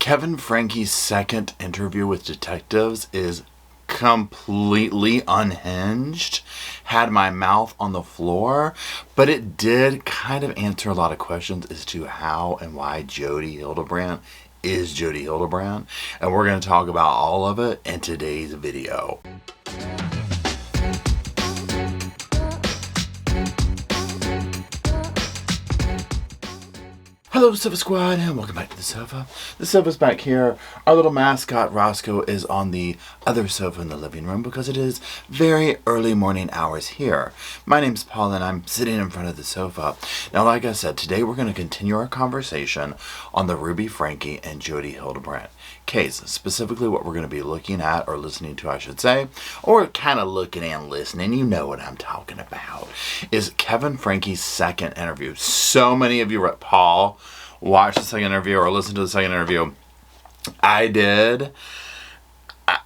Kevin Franke's second interview with detectives is completely unhinged. Had my mouth on the floor, but it did kind of answer a lot of questions as to how and why Jodi Hildenbrandt is Jodi Hildenbrandt, and we're going to talk about all of it in today's video. Hello Sofa Squad and welcome back to the sofa. The sofa's back here. Our little mascot Roscoe is on the other sofa in the living room because it is very early morning hours here. My name's Paul and I'm sitting in front of the sofa. Now like I said, today we're going to continue our conversation on the Ruby Franke and Jodi Hildenbrandt case. Specifically what we're going to be looking at, or listening to I should say, or kind of looking and listening, you know what I'm talking about, is Kevin Franke's second interview. So many of you wrote, Paul, watch the second interview or listen to the second interview. I did.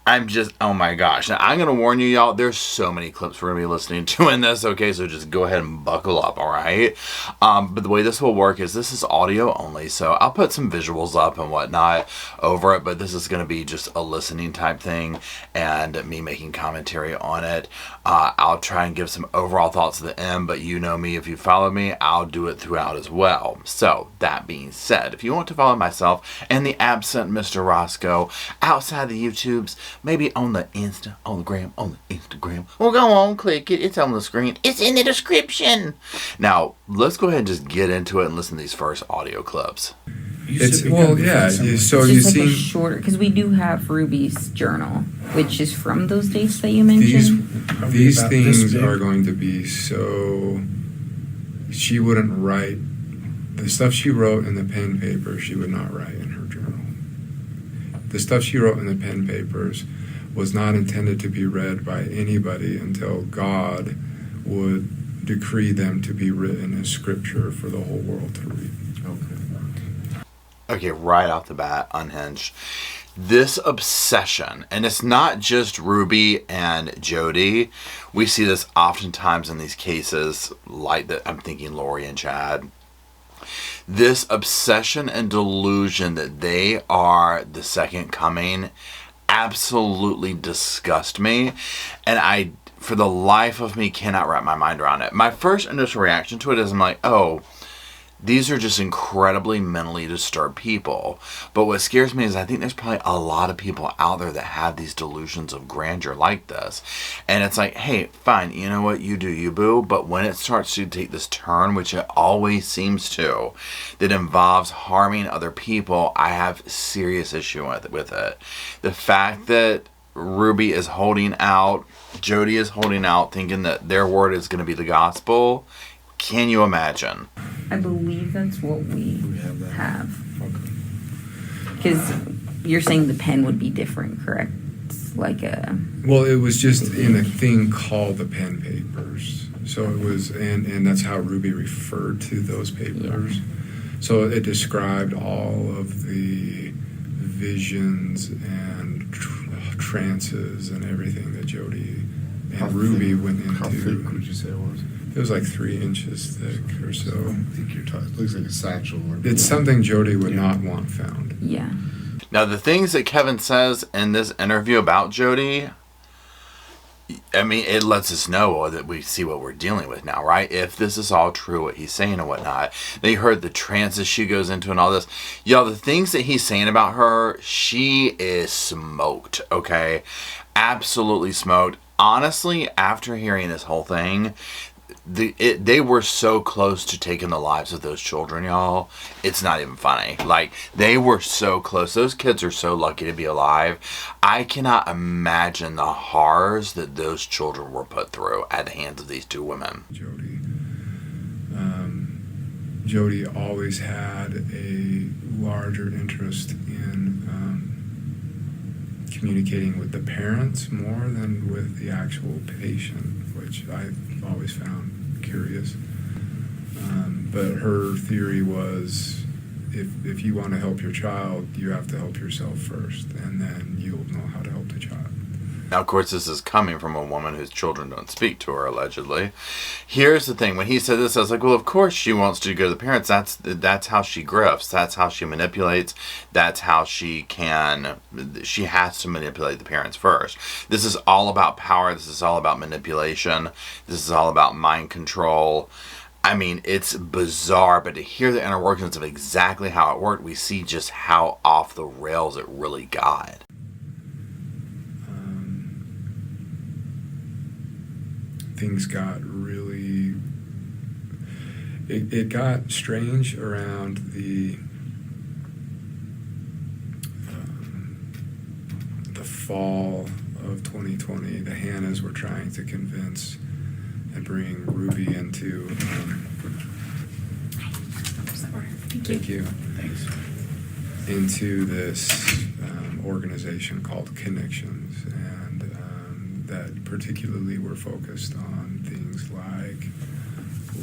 I'm just, oh my gosh. Now, I'm going to warn you, y'all, there's so many clips we're going to be listening to in this, okay? So just go ahead and buckle up, all right? But the way this will work is this is audio only, so I'll put some visuals up and whatnot over it, but this is going to be just a listening type thing and me making commentary on it. I'll try and give some overall thoughts at the end, but you know me, if you follow me, I'll do it throughout as well. So, that being said, if you want to follow myself and the absent Mr. Roscoe outside the YouTubes, maybe on the Instagram. Well, go on, click it. It's on the screen. It's in the description. Now, let's go ahead and just get into it and listen to these first audio clips. It's, well, yeah. So it's you just like see, a shorter, because we do have Ruby's journal, which is from those dates that you mentioned. these things are going to be so. She wouldn't write the stuff she wrote in the pen paper. She would not write in her journal. The stuff she wrote in the pen papers was not intended to be read by anybody until God would decree them to be written as scripture for the whole world to read. Okay, right off the bat, unhinged. This obsession, and it's not just Ruby and Jodi. We see this oftentimes in these cases, like that. I'm thinking Lori and Chad. This obsession and delusion that they are the second coming absolutely disgust me, and I, for the life of me, cannot wrap my mind around it. My first initial reaction to it is I'm like, oh, these are just incredibly mentally disturbed people. But what scares me is I think there's probably a lot of people out there that have these delusions of grandeur like this. And it's like, hey, fine, you know what, you do you, boo. But when it starts to take this turn, which it always seems to, that involves harming other people, I have serious issue with it. The fact that Ruby is holding out, Jodi is holding out, thinking that their word is going to be the gospel. Can you imagine? I believe that's what we have. Because you're saying the pen would be different, correct? It's like a... Well, it was just in a thing called the pen papers. So it was, and that's how Ruby referred to those papers. Yeah. So it described all of the visions and trances and everything that Jodi and Ruby went into. How thick would you say it was? It was like 3 inches thick or so. I think you're talking. It looks like a satchel. It's something Jodi would not want found. Yeah. Now, the things that Kevin says in this interview about Jodi, I mean, it lets us know that we see what we're dealing with now, right? If this is all true, what he's saying and whatnot. They heard the trances she goes into and all this. Y'all, the things that he's saying about her, she is smoked, okay? Absolutely smoked. Honestly, after hearing this whole thing, they were so close to taking the lives of those children, y'all. It's not even funny. Like, they were so close. Those kids are so lucky to be alive. I cannot imagine the horrors that those children were put through at the hands of these two women. Jodi always had a larger interest in communicating with the parents more than with the actual patient, which I've always found curious. But her theory was, if you want to help your child, you have to help yourself first, and then you'll know how to help the child. Now, of course, this is coming from a woman whose children don't speak to her, allegedly. Here's the thing. When he said this, I was like, well, of course she wants to go to the parents. That's how she grifts. That's how she manipulates. That's how she has to manipulate the parents first. This is all about power. This is all about manipulation. This is all about mind control. I mean, it's bizarre, but to hear the inner workings of exactly how it worked, we see just how off the rails it really got. Things got really... It got strange around the fall of 2020. The Hannahs were trying to convince and bring Ruby into... Thank you. Thanks. Into this organization called Connections, and that particularly were focused on things like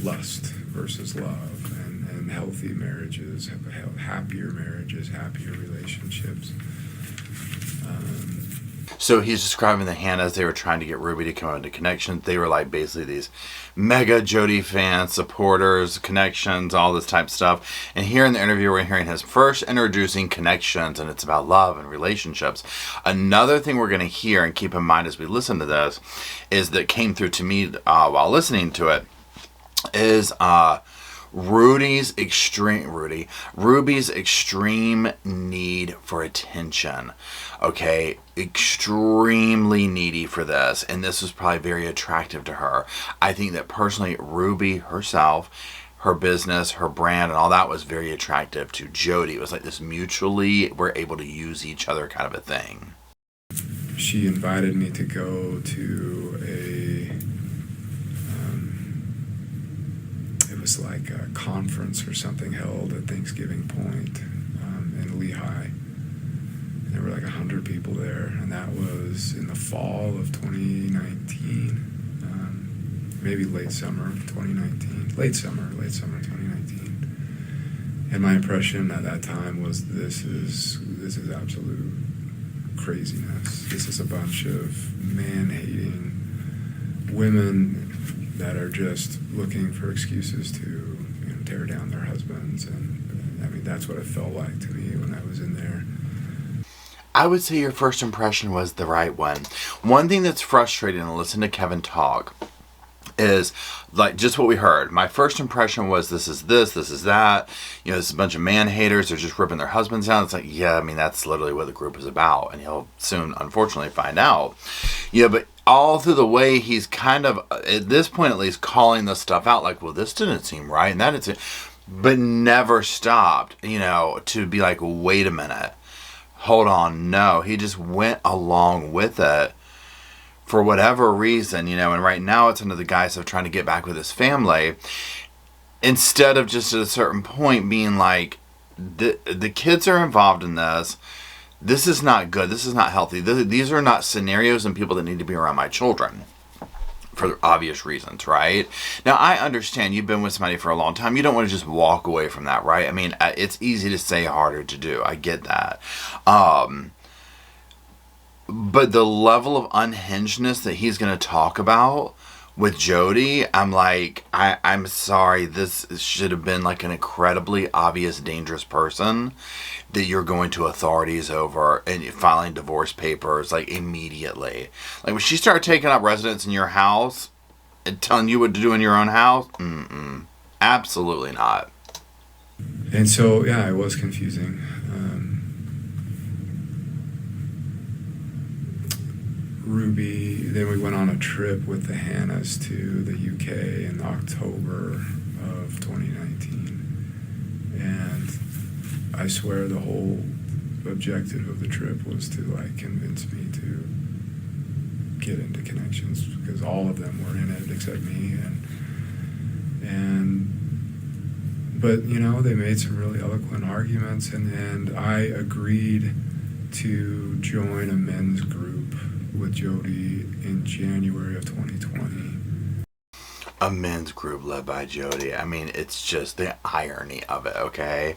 lust versus love, and healthy marriages, happier marriages, happier relationships. So he's describing the Hannahs. They were trying to get Ruby to come into Connections. They were like basically these mega Jodi fans, supporters, Connections, all this type of stuff. And here in the interview, we're hearing his first introducing Connections, and it's about love and relationships. Another thing we're going to hear and keep in mind as we listen to this is that came through to me while listening to it is Ruby's extreme need for attention. Okay, extremely needy for this, and this was probably very attractive to her. I think that personally, Ruby herself, her business, her brand, and all that was very attractive to Jodi. It was like this mutually, we're able to use each other kind of a thing. She invited me to go to it was like a conference or something held at Thanksgiving Point in Lehigh. And there were like 100 people there, and that was in the fall of 2019, maybe late summer of 2019, late summer 2019. And my impression at that time was this is absolute craziness. This is a bunch of man-hating women that are just looking for excuses to tear down their husbands, and I mean that's what it felt like to me when I was in there. I would say your first impression was the right one. One thing that's frustrating to listen to Kevin talk is like just what we heard. My first impression was this is that. This is a bunch of man haters. They're just ripping their husbands down. It's like, yeah, I mean, that's literally what the group is about. And he'll soon, unfortunately, find out. Yeah, but all through the way he's kind of, at this point at least, calling this stuff out. Like, well, this didn't seem right. And that didn't seem, but never stopped, to be like, wait a minute. Hold on. No, he just went along with it. For whatever reason, and right now it's under the guise of trying to get back with his family, instead of just at a certain point being like, the kids are involved in this. This is not good. This is not healthy. These are not scenarios and people that need to be around my children for obvious reasons, right? Now, I understand you've been with somebody for a long time. You don't want to just walk away from that, right? I mean, it's easy to say, harder to do. I get that. But the level of unhingedness that he's going to talk about with Jodi, I'm like, I'm sorry, this should have been like an incredibly obvious, dangerous person that you're going to authorities over and filing divorce papers like immediately. Like when she started taking up residence in your house and telling you what to do in your own house, absolutely not. And so, yeah, it was confusing. Ruby, then we went on a trip with the Hannahs to the UK in October of 2019. And I swear the whole objective of the trip was to like convince me to get into Connections, because all of them were in it except me. But they made some really eloquent arguments, and I agreed to join a men's group with Jodi in January of 2020. A men's group led by Jodi. I mean, it's just the irony of it, okay?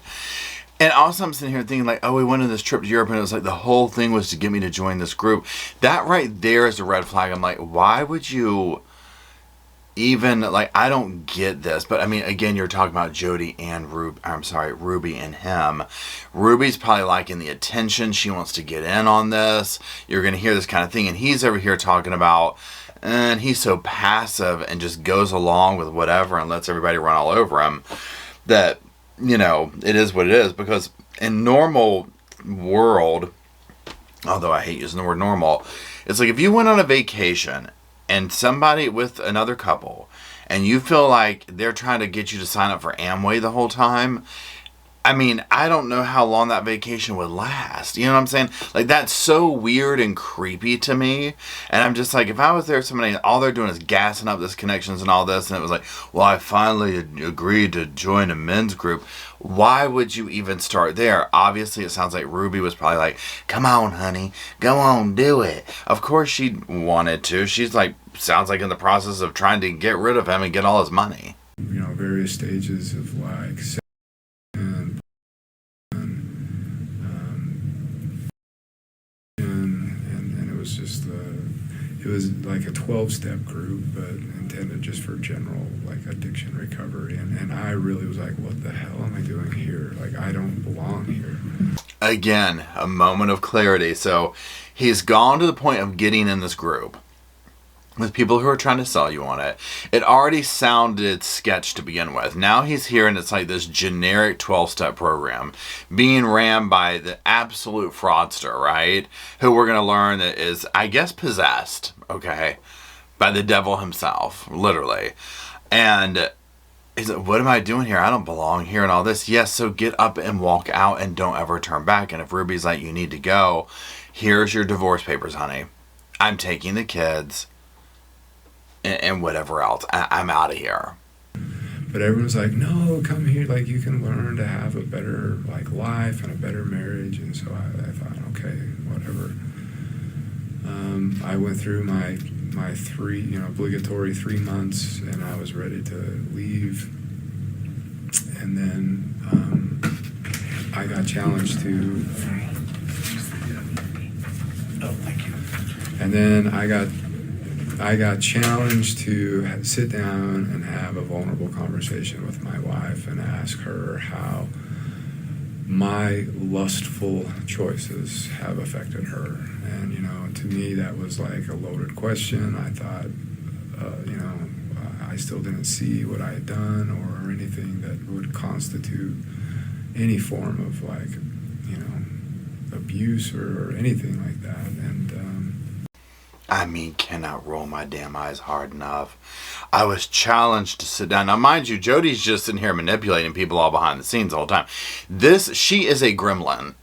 And also I'm sitting here thinking like, oh, we went on this trip to Europe and it was like the whole thing was to get me to join this group. That right there is a red flag. I'm like, why would you even, like, I don't get this. But I mean, again, you're talking about Jodi and Ruby and him. Ruby's probably liking the attention. She wants to get in on this. You're going to hear this kind of thing. And he's over here talking about, and he's so passive and just goes along with whatever and lets everybody run all over him that, you know, it is what it is. Because in normal world, although I hate using the word normal, it's like if you went on a vacation and somebody with another couple and you feel like they're trying to get you to sign up for Amway the whole time, I mean, I don't know how long that vacation would last. You know what I'm saying? Like, that's so weird and creepy to me. And I'm just like, if I was there, somebody, all they're doing is gassing up this connections and all this, and it was like, well, I finally agreed to join a men's group. Why would you even start there? Obviously, it sounds like Ruby was probably like, come on, honey, go on, do it. Of course she wanted to. She's like, sounds like in the process of trying to get rid of him and get all his money. You know, various stages of like and it was just it was like a 12-step group, but intended just for general like addiction recovery. And I really was like, what the hell am I doing here? Like, I don't belong here. Again, a moment of clarity. So he's gone to the point of getting in this group with people who are trying to sell you on it. It already sounded sketch to begin with. Now he's here and it's like this generic 12-step program being ran by the absolute fraudster, right? Who we're going to learn that is, I guess, possessed, okay, by the devil himself, literally. And he's like, what am I doing here? I don't belong here and all this. Yes, so get up and walk out and don't ever turn back. And if Ruby's like, you need to go, here's your divorce papers, honey. I'm taking the kids and whatever else. I'm out of here. But everyone's like, no, come here. Like, you can learn to have a better like life and a better marriage. And so I thought, okay, whatever. I went through my obligatory 3 months, and I was ready to leave. And then I got challenged to. Oh, thank you. And then I got challenged to sit down and have a vulnerable conversation with my wife and ask her how my lustful choices have affected her. And, you know, to me, that was like a loaded question. I thought, I still didn't see what I had done or anything that would constitute any form of like, you know, abuse or anything like that. And, I mean, cannot roll my damn eyes hard enough. I was challenged to sit down. Now, mind you, Jodi's just in here manipulating people all behind the scenes the whole time. She is a gremlin.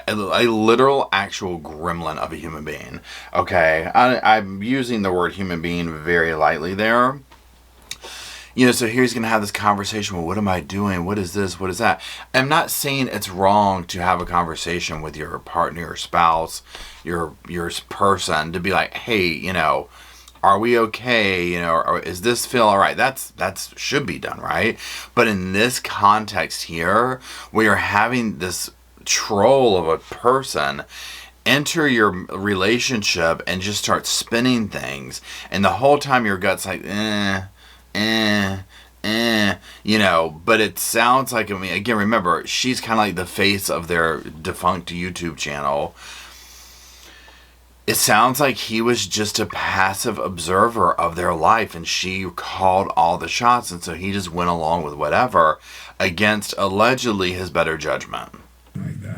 A literal, actual gremlin of a human being. Okay? I'm using the word human being very lightly there. You know, so here he's going to have this conversation. Well, what am I doing? What is this? What is that? I'm not saying it's wrong to have a conversation with your partner, your spouse, your person, to be like, hey, you know, are we okay? You know, or is this feel all right? That's should be done, right? But in this context here, where you're having this troll of a person enter your relationship and just start spinning things, and the whole time your gut's like, you know, but it sounds like, I mean, again, remember, she's kind of like the face of their defunct YouTube channel. It sounds like he was just a passive observer of their life, and she called all the shots, and so he just went along with whatever against allegedly his better judgment. Like that,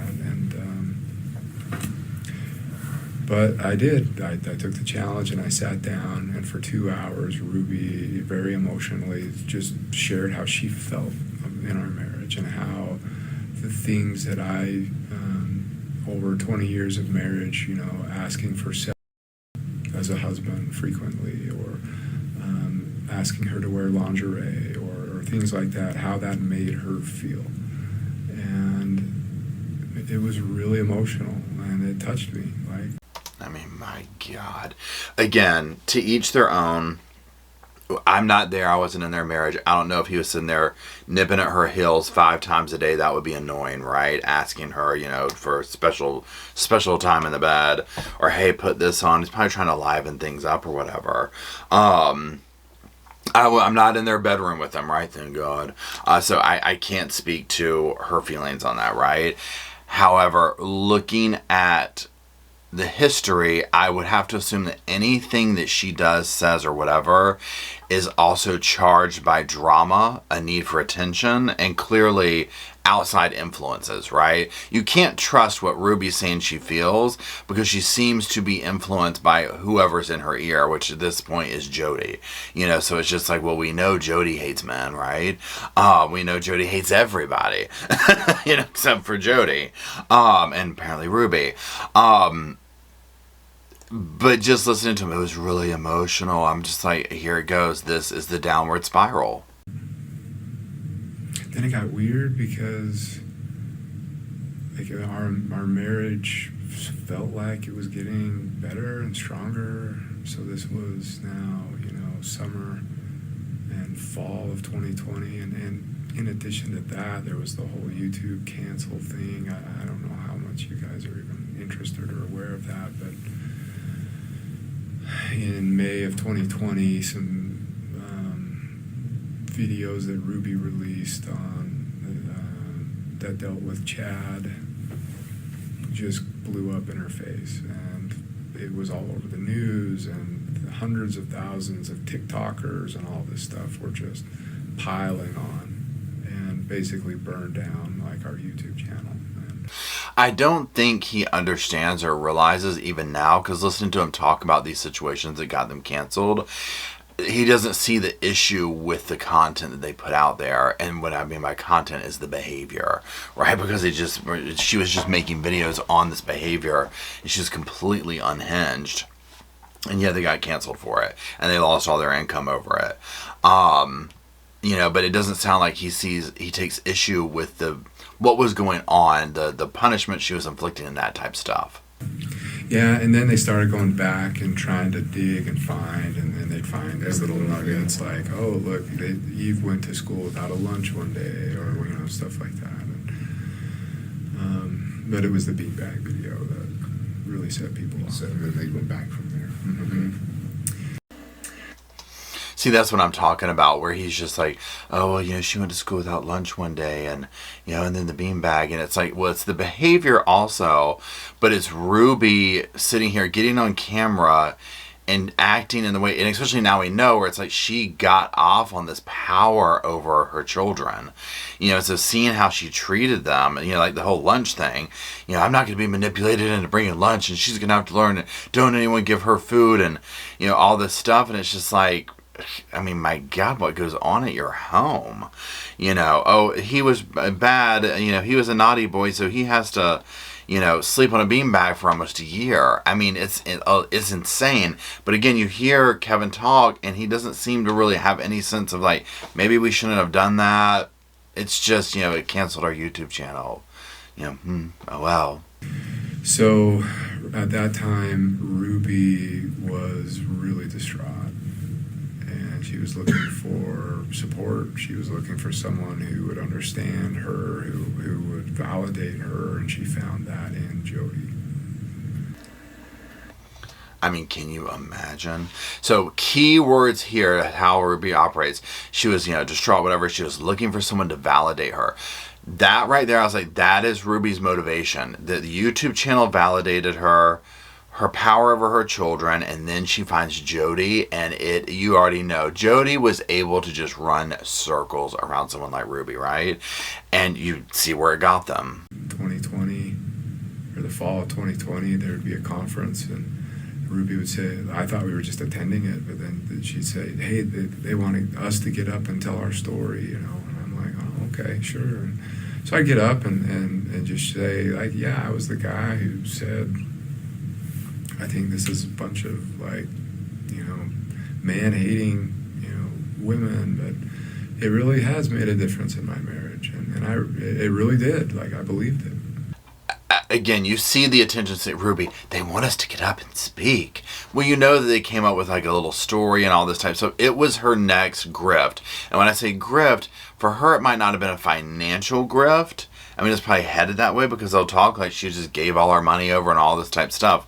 but I did. I took the challenge and I sat down, and for 2 hours, Ruby very emotionally just shared how she felt in our marriage and how the things that I, over 20 years of marriage, you know, asking for sex as a husband frequently, or asking her to wear lingerie or things like that, how that made her feel. And it was really emotional, and it touched me. Like, I mean, my God. Again, to each their own. I'm not there. I wasn't in their marriage. I don't know if he was sitting there nipping at her heels 5 times a day. That would be annoying, right? Asking her, you know, for special time in the bed, or hey, put this on. He's probably trying to liven things up or whatever. I'm not in their bedroom with them, right? Thank God. So I can't speak to her feelings on that, right? However, looking at the history, I would have to assume that anything that she does, says, or whatever is also charged by drama, a need for attention, and clearly outside influences, right? You can't trust what Ruby's saying she feels, because she seems to be influenced by whoever's in her ear, which at this point is Jodi. You know, so it's just like, well, we know Jodi hates men, right? We know Jodi hates everybody, you know, except for Jodi, and apparently Ruby. But just listening to him, it was really emotional. I'm just like, here it goes. This is the downward spiral. Then it got weird because like our marriage felt like it was getting better and stronger. So this was now, you know, summer and fall of 2020. And in addition to that, there was the whole YouTube cancel thing. I don't know how much you guys are even interested or aware of that, but in May of 2020, some videos that Ruby released on that dealt with Chad just blew up in her face, and it was all over the news, and hundreds of thousands of TikTokers and all this stuff were just piling on and basically burned down like our YouTube channel. I don't think he understands or realizes even now, because listening to him talk about these situations that got them canceled, he doesn't see the issue with the content that they put out there. And what I mean by content is the behavior, right? Because she was just making videos on this behavior, and she's completely unhinged. And yeah, they got canceled for it, and they lost all their income over it. You know, but it doesn't sound like he takes issue with what was going on, the punishment she was inflicting, and that type of stuff. Yeah, and then they started going back and trying to dig and find, and then they'd find these little nuggets like, oh, look, Eve went to school without a lunch one day, or, you know, stuff like that. And, but it was the beanbag video that really set people off. So then they went back from there. Mm-hmm. See, that's what I'm talking about, where he's just like, oh, well, you know, she went to school without lunch one day, and, you know, and then the beanbag, and it's like, well, it's the behavior also, but it's Ruby sitting here getting on camera and acting in the way, and especially now we know, where it's like she got off on this power over her children. You know, so seeing how she treated them, you know, like the whole lunch thing, you know, I'm not going to be manipulated into bringing lunch, and she's going to have to learn, don't anyone give her food, and, you know, all this stuff, and it's just like, I mean, my God, what goes on at your home? You know, oh, he was bad, you know, he was a naughty boy, so he has to, you know, sleep on a beanbag for almost a year. I mean, it's insane. But again, you hear Kevin talk, and he doesn't seem to really have any sense of like, maybe we shouldn't have done that. It's just, you know, it canceled our YouTube channel. You know, oh well. So at that time, Ruby was really distraught. She was looking for support. She was looking for someone who would understand her, who would validate her, and she found that in Jodi. I mean, can you imagine? So, key words here, how Ruby operates. She was, you know, distraught, whatever. She was looking for someone to validate her. That right there, I was like, that is Ruby's motivation. The YouTube channel validated her power over her children, and then she finds Jodi, and you already know, Jodi was able to just run circles around someone like Ruby, right? And you see where it got them. 2020, or the fall of 2020, there would be a conference, and Ruby would say, I thought we were just attending it, but then she'd say, hey, they wanted us to get up and tell our story, you know, and I'm like, oh, okay, sure. And so I get up and just say, like, yeah, I was the guy who said, I think this is a bunch of, like, you know, man-hating, you know, women, but it really has made a difference in my marriage, and it really did. Like, I believed it. again, you see the attention to Ruby. They want us to get up and speak. Well, you know that they came up with like a little story and all this type. So it was her next grift. And when I say grift, for her, it might not have been a financial grift. I mean, it's probably headed that way because they'll talk like she just gave all her money over and all this type of stuff.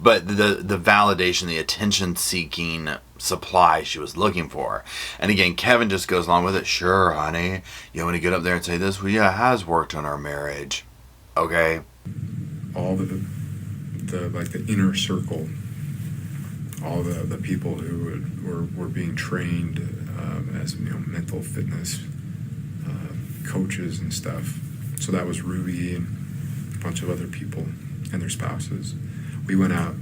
But the validation, the attention-seeking supply she was looking for. And again, Kevin just goes along with it. Sure, honey. You want to get up there and say this? Well, yeah, it has worked on our marriage. Okay? All the inner circle, all the people who were being trained as mental fitness coaches and stuff. So that was Ruby and a bunch of other people and their spouses. We went out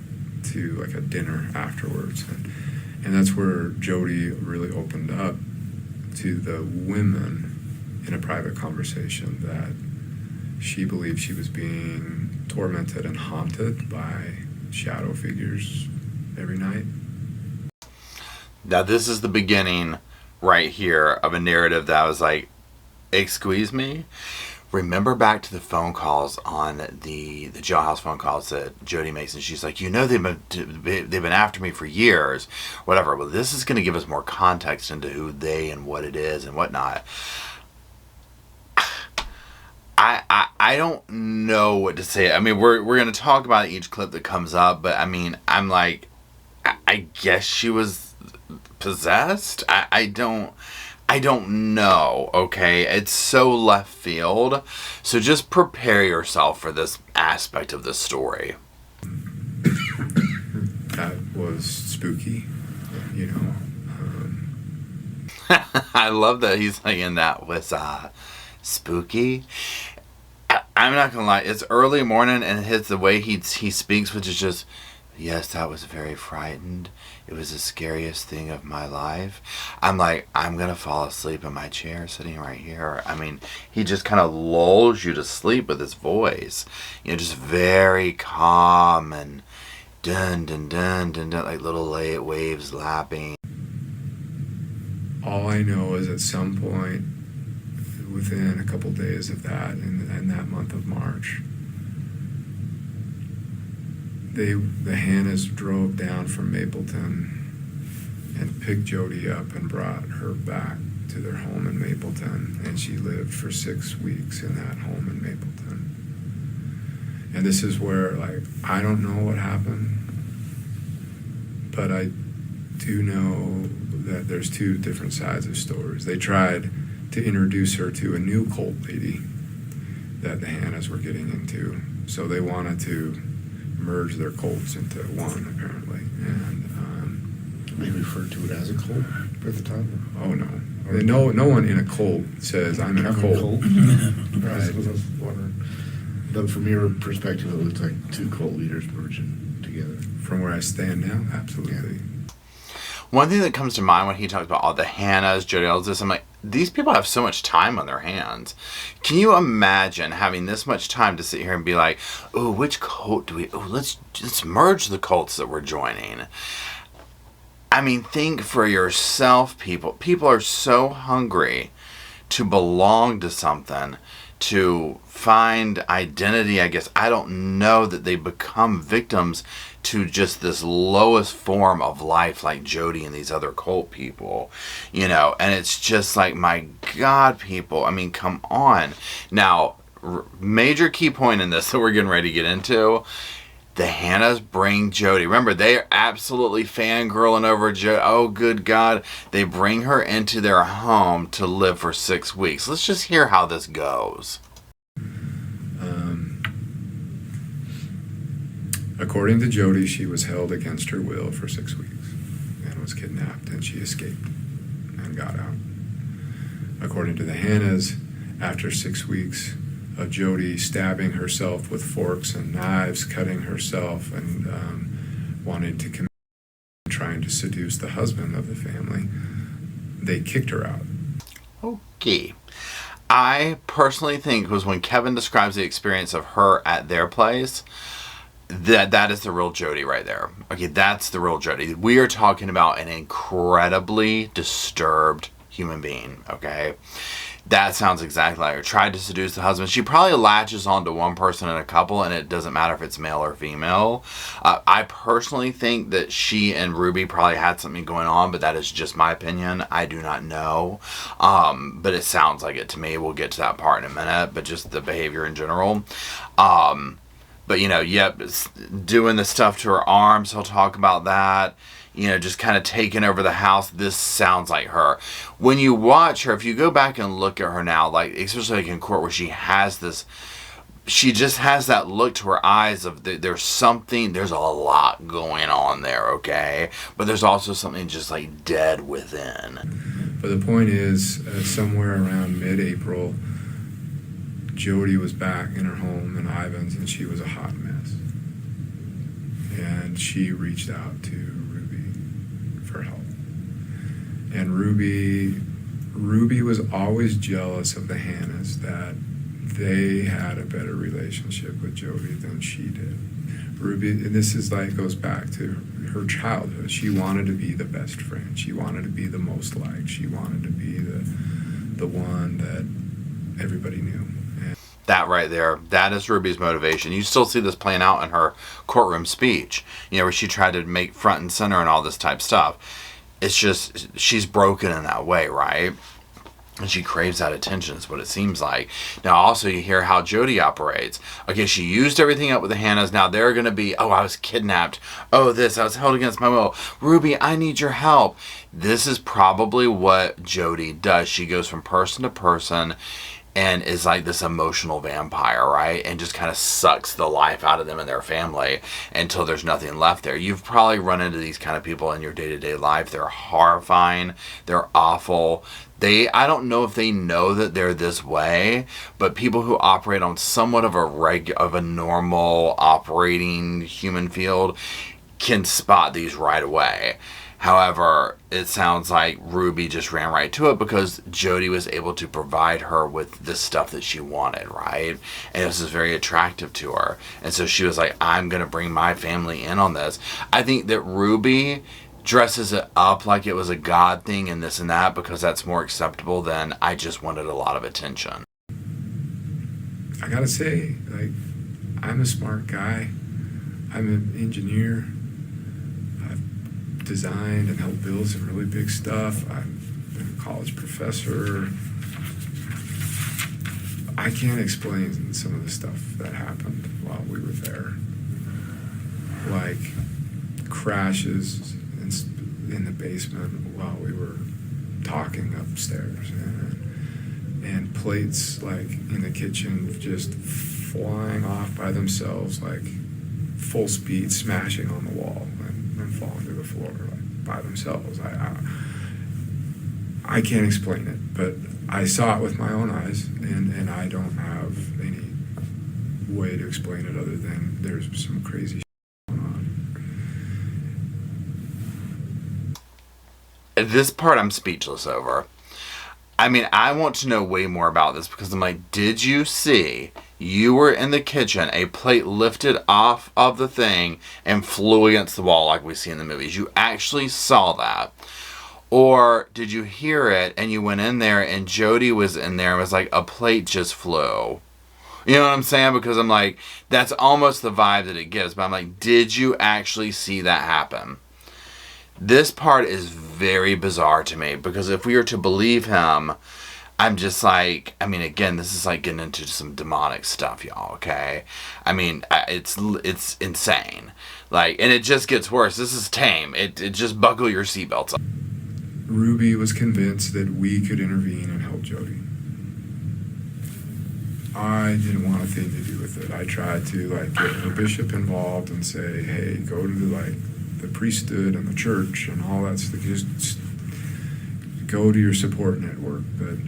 to like a dinner afterwards, and that's where Jodi really opened up to the women in a private conversation that she believed she was being tormented and haunted by shadow figures every night. Now this is the beginning right here of a narrative that was like, excuse me? Remember back to the phone calls on the jailhouse phone calls that Jodi makes, and she's like, they've been after me for years, whatever. Well, this is going to give us more context into who they and what it is and whatnot. I don't know what to say. I mean, we're going to talk about each clip that comes up, but I mean, I'm like, I guess she was possessed. I don't know, okay? It's so left field. So just prepare yourself for this aspect of the story. That was spooky, I love that he's saying that was spooky. I'm not gonna lie, it's early morning and the way he speaks, which is just, yes, I was very frightened. It was the scariest thing of my life. I'm like, I'm going to fall asleep in my chair sitting right here. I mean, he just kind of lulls you to sleep with his voice. Just very calm and dun, dun, dun, dun, dun, like little waves lapping. All I know is at some point, within a couple days of that, in that month of March, the Hannahs drove down from Mapleton and picked Jodi up and brought her back to their home in Mapleton, and she lived for 6 weeks in that home in Mapleton. And this is where, like, I don't know what happened, but I do know that there's two different sides of stories. They tried to introduce her to a new cult lady that the Hannahs were getting into, so they wanted to merge their cults into one, apparently, and they referred to it as a cult at the time. Oh no, no one in a cult says I'm in a cult. Right. I was wondering. But from your perspective, it looks like two cult leaders merging together. From where I stand now, absolutely. One thing that comes to mind when he talks about all the Hannahs, Jodi, all this, I'm like, these people have so much time on their hands. Can you imagine having this much time to sit here and be like, oh, which cult do we, let's merge the cults that we're joining. I mean, think for yourself, people. People are so hungry to belong to something, to find identity, I guess. I don't know, that they become victims to just this lowest form of life like Jodi and these other cult people, and it's just like, my God, people, I mean, come on. Now, major key point in this that we're getting ready to get into, the Hannahs bring Jodi. Remember, they are absolutely fangirling over Jodi. Oh, good God. They bring her into their home to live for 6 weeks. Let's just hear how this goes. According to Jodi, she was held against her will for 6 weeks and was kidnapped, and she escaped and got out. According to the Hannahs, after 6 weeks of Jodi stabbing herself with forks and knives, cutting herself, and wanting to commit, trying to seduce the husband of the family, they kicked her out. Okay. I personally think it was when Kevin describes the experience of her at their place, that is the real Jodi right there. Okay, that's the real Jodi. We are talking about an incredibly disturbed human being, okay? That sounds exactly like her. Tried to seduce the husband. She probably latches onto one person in a couple, and it doesn't matter if it's male or female. I personally think that she and Ruby probably had something going on, but that is just my opinion. I do not know. But it sounds like it to me. We'll get to that part in a minute, but just the behavior in general. But, doing the stuff to her arms, he'll talk about that. Just kind of taking over the house. This sounds like her. When you watch her, if you go back and look at her now, like, especially like in court where she just has that look to her eyes of there's a lot going on there, okay? But there's also something just like dead within. But the point is, somewhere around mid-April, Jodi was back in her home in Ivins, and she was a hot mess. And she reached out to for help. And Ruby was always jealous of the Hannahs, that they had a better relationship with Jodi than she did. Ruby, and this is like, goes back to her childhood. She wanted to be the best friend. She wanted to be the most liked. She wanted to be the one that everybody knew. That right there, that is Ruby's motivation. You still see this playing out in her courtroom speech, where she tried to make front and center and all this type stuff. It's just, she's broken in that way, right? And she craves that attention, is what it seems like. Now, also, you hear how Jodi operates. Okay, she used everything up with the Hannahs. Now they're going to be, I was kidnapped. I was held against my will. Ruby, I need your help. This is probably what Jodi does. She goes from person to person and is like this emotional vampire, right? And just kind of sucks the life out of them and their family until there's nothing left there. You've probably run into these kind of people in your day-to-day life. They're horrifying. They're awful. I don't know if they know that they're this way, but people who operate on somewhat of a normal operating human field can spot these right away. However, it sounds like Ruby just ran right to it because Jodi was able to provide her with the stuff that she wanted, right? And this is very attractive to her. And so she was like, I'm going to bring my family in on this. I think that Ruby dresses it up like it was a God thing and this and that because that's more acceptable than I just wanted a lot of attention. I gotta say, like, I'm a smart guy. I'm an engineer. I've designed and helped build some really big stuff. I've been a college professor. I can't explain some of the stuff that happened while we were there. Like crashes in the basement while we were talking upstairs, and plates like in the kitchen just flying off by themselves, like full speed, smashing on the wall and falling to the floor like by themselves. I can't explain it, but I saw it with my own eyes, and I don't have any way to explain it other than there's some crazy going on. This part I'm speechless over. I mean, I want to know way more about this because I'm like, did you see, you were in the kitchen, a plate lifted off of the thing and flew against the wall like we see in the movies? You actually saw that? Or did you hear it and you went in there and Jodi was in there and was like, a plate just flew? You know what I'm saying? Because I'm like, that's almost the vibe that it gives. But I'm like, did you actually see that happen? This part is very bizarre to me because if we are to believe him, I'm just like, I mean, again, this is like getting into some demonic stuff, y'all, okay? I mean, it's insane. Like, and it just gets worse. This is tame. It just buckle your seatbelts up. Ruby was convinced that we could intervene and help Jodi. I didn't want a thing to do with it. I tried to like get the bishop involved and say, hey, go to the priesthood and the church and all that stuff. Just go to your support network. But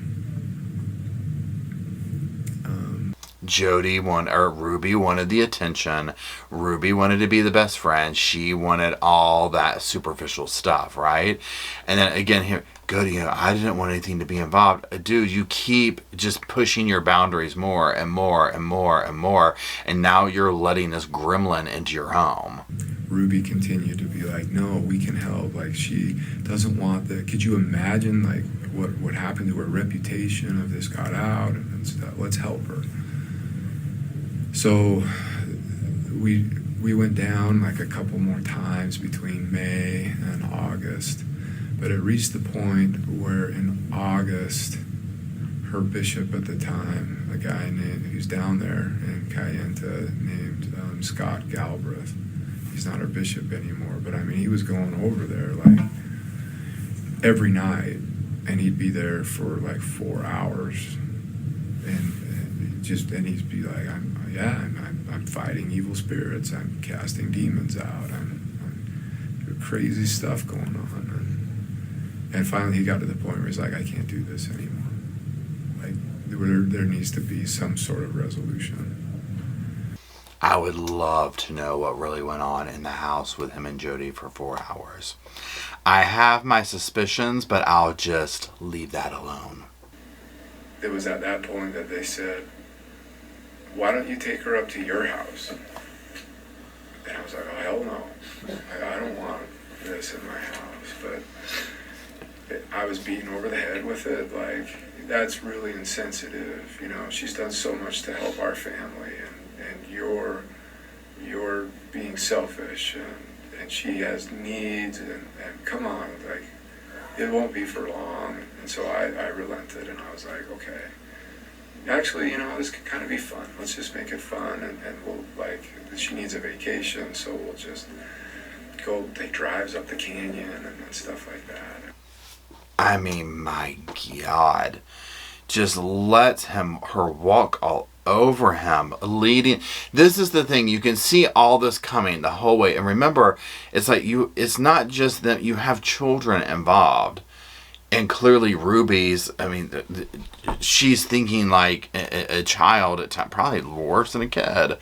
Ruby wanted the attention. Ruby wanted to be the best friend. She wanted all that superficial stuff, right? And then again here, I didn't want anything to be involved. Dude, you keep just pushing your boundaries more and more and more and more, and now you're letting this gremlin into your home. Ruby continued to be like, no, we can help. Like, she doesn't want that. Could you imagine, like, what would happen to her reputation if this got out and stuff. Let's help her. So we went down like a couple more times between May and August, but it reached the point where in August, her bishop at the time, a guy who's down there in Kayenta named Scott Galbraith, he's not our bishop anymore, but I mean, he was going over there like every night, and he'd be there for like 4 hours, and he'd be like, I'm fighting evil spirits, I'm casting demons out, I'm crazy stuff going on, and finally he got to the point where he's like, I can't do this anymore. Like there needs to be some sort of resolution. I would love to know what really went on in the house with him and Jodi for 4 hours. I have my suspicions, but I'll just leave that alone. It was at that point that they said, why don't you take her up to your house? And I was like, oh, hell no. I don't want this in my house. But I was beaten over the head with it. Like, that's really insensitive. You know, she's done so much to help our family, and you're being selfish, and she has needs, and come on, like, it won't be for long. And so I relented, and I was like, okay, actually, you know, this could kind of be fun. Let's just make it fun, and we'll, like, she needs a vacation, so we'll just go take drives up the canyon and stuff like that. I mean, my God. Just lets her walk all over him, leading. This is the thing, you can see all this coming the whole way. And remember, it's like it's not just that you have children involved. And clearly Ruby's, I mean, she's thinking like a child at times, probably worse than a kid.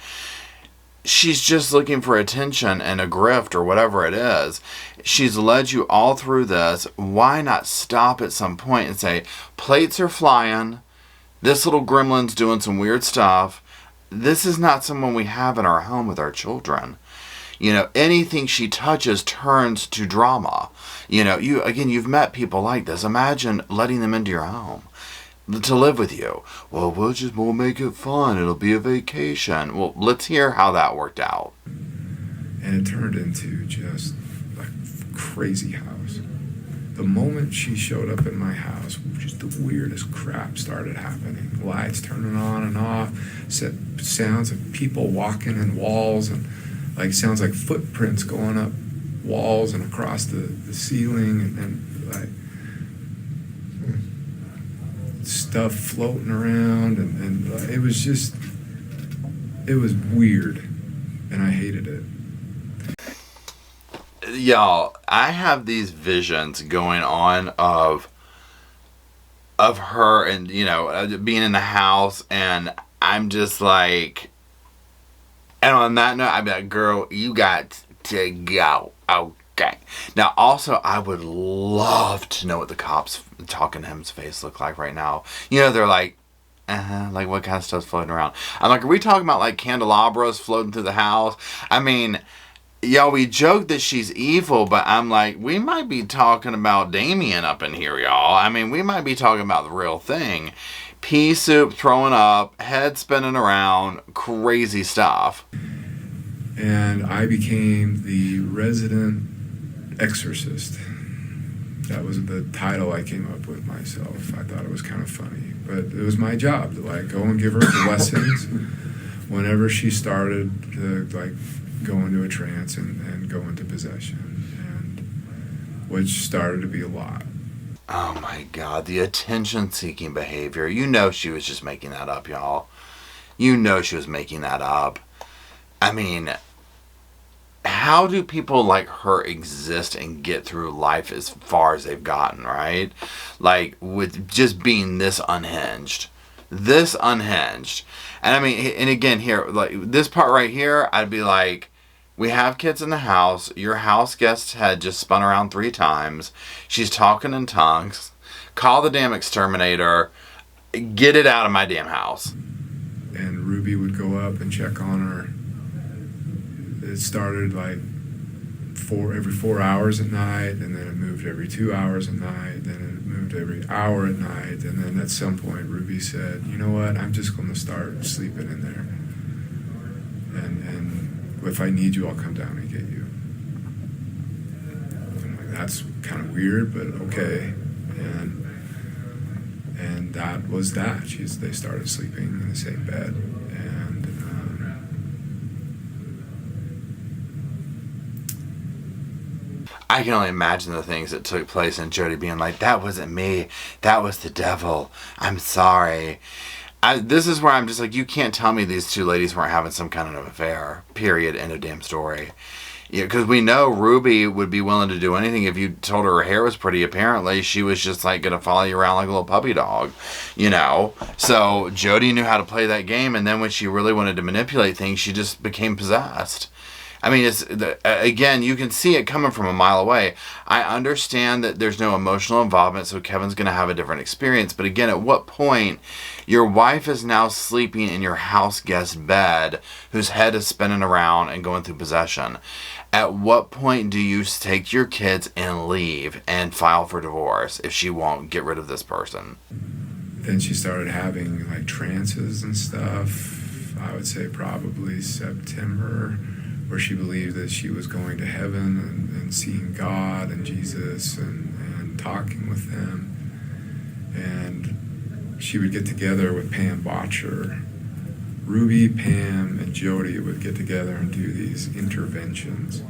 She's just looking for attention and a grift or whatever it is. She's led you all through this. Why not stop at some point and say, plates are flying. This little gremlin's doing some weird stuff. This is not someone we have in our home with our children. You know, anything she touches turns to drama. You know, you've met people like this. Imagine letting them into your home to live with you. Well, we'll make it fun. It'll be a vacation. Well, let's hear how that worked out. And it turned into just like crazy house. The moment she showed up in my house, just the weirdest crap started happening. Lights turning on and off, sounds of people walking in walls, and like sounds like footprints going up walls and across the ceiling, and like stuff floating around, and it was weird, and I hated it. Y'all, I have these visions going on of her and, you know, being in the house, and I'm just like, and on that note, I'm like, girl, you got to go. Okay. Now, also, I would love to know what the cops talking to him's face look like right now. You know, they're like, like what kind of stuff's floating around? I'm like, are we talking about like candelabras floating through the house? I mean, y'all, we joke that she's evil, but I'm like, we might be talking about Damien up in here, y'all. I mean, we might be talking about the real thing. Pea soup throwing up, head spinning around, crazy stuff. And I became the resident exorcist. That was the title I came up with myself. I thought it was kind of funny, but it was my job to like go and give her blessings whenever she started to like go into a trance and go into possession, and which started to be a lot. Oh my God, the attention-seeking behavior. You know she was just making that up, y'all. You know she was making that up. I mean, how do people like her exist and get through life as far as they've gotten, right? Like, with just being this unhinged. This unhinged. And I mean, and again here, like this part right here, I'd be like, we have kids in the house. Your house guest had just spun around 3 times. She's talking in tongues. Call the damn exterminator. Get it out of my damn house. And Ruby would go up and check on her. It started like every 4 hours at night, and then it moved every 2 hours at night, then it moved every hour at night, and then at some point Ruby said, you know what, I'm just going to start sleeping in there, and if I need you, I'll come down and get you. I'm like, that's kind of weird, but okay. And that was that. They started sleeping in the same bed, and I can only imagine the things that took place, and Jodi being like, that wasn't me, that was the devil, I'm sorry. This is where I'm just like, you can't tell me these two ladies weren't having some kind of affair, period, end of damn story. Yeah, because we know Ruby would be willing to do anything if you told her hair was pretty. Apparently, she was just like going to follow you around like a little puppy dog, you know. So Jodi knew how to play that game, and then when she really wanted to manipulate things, she just became possessed. I mean, again, you can see it coming from a mile away. I understand that there's no emotional involvement, so Kevin's going to have a different experience. But again, at what point your wife is now sleeping in your house guest bed, whose head is spinning around and going through possession? At what point do you take your kids and leave and file for divorce if she won't get rid of this person? Then she started having like trances and stuff. I would say probably September, where she believed that she was going to heaven and seeing God and Jesus and talking with them. And she would get together with Pam Botcher. Ruby, Pam, and Jodi would get together and do these interventions.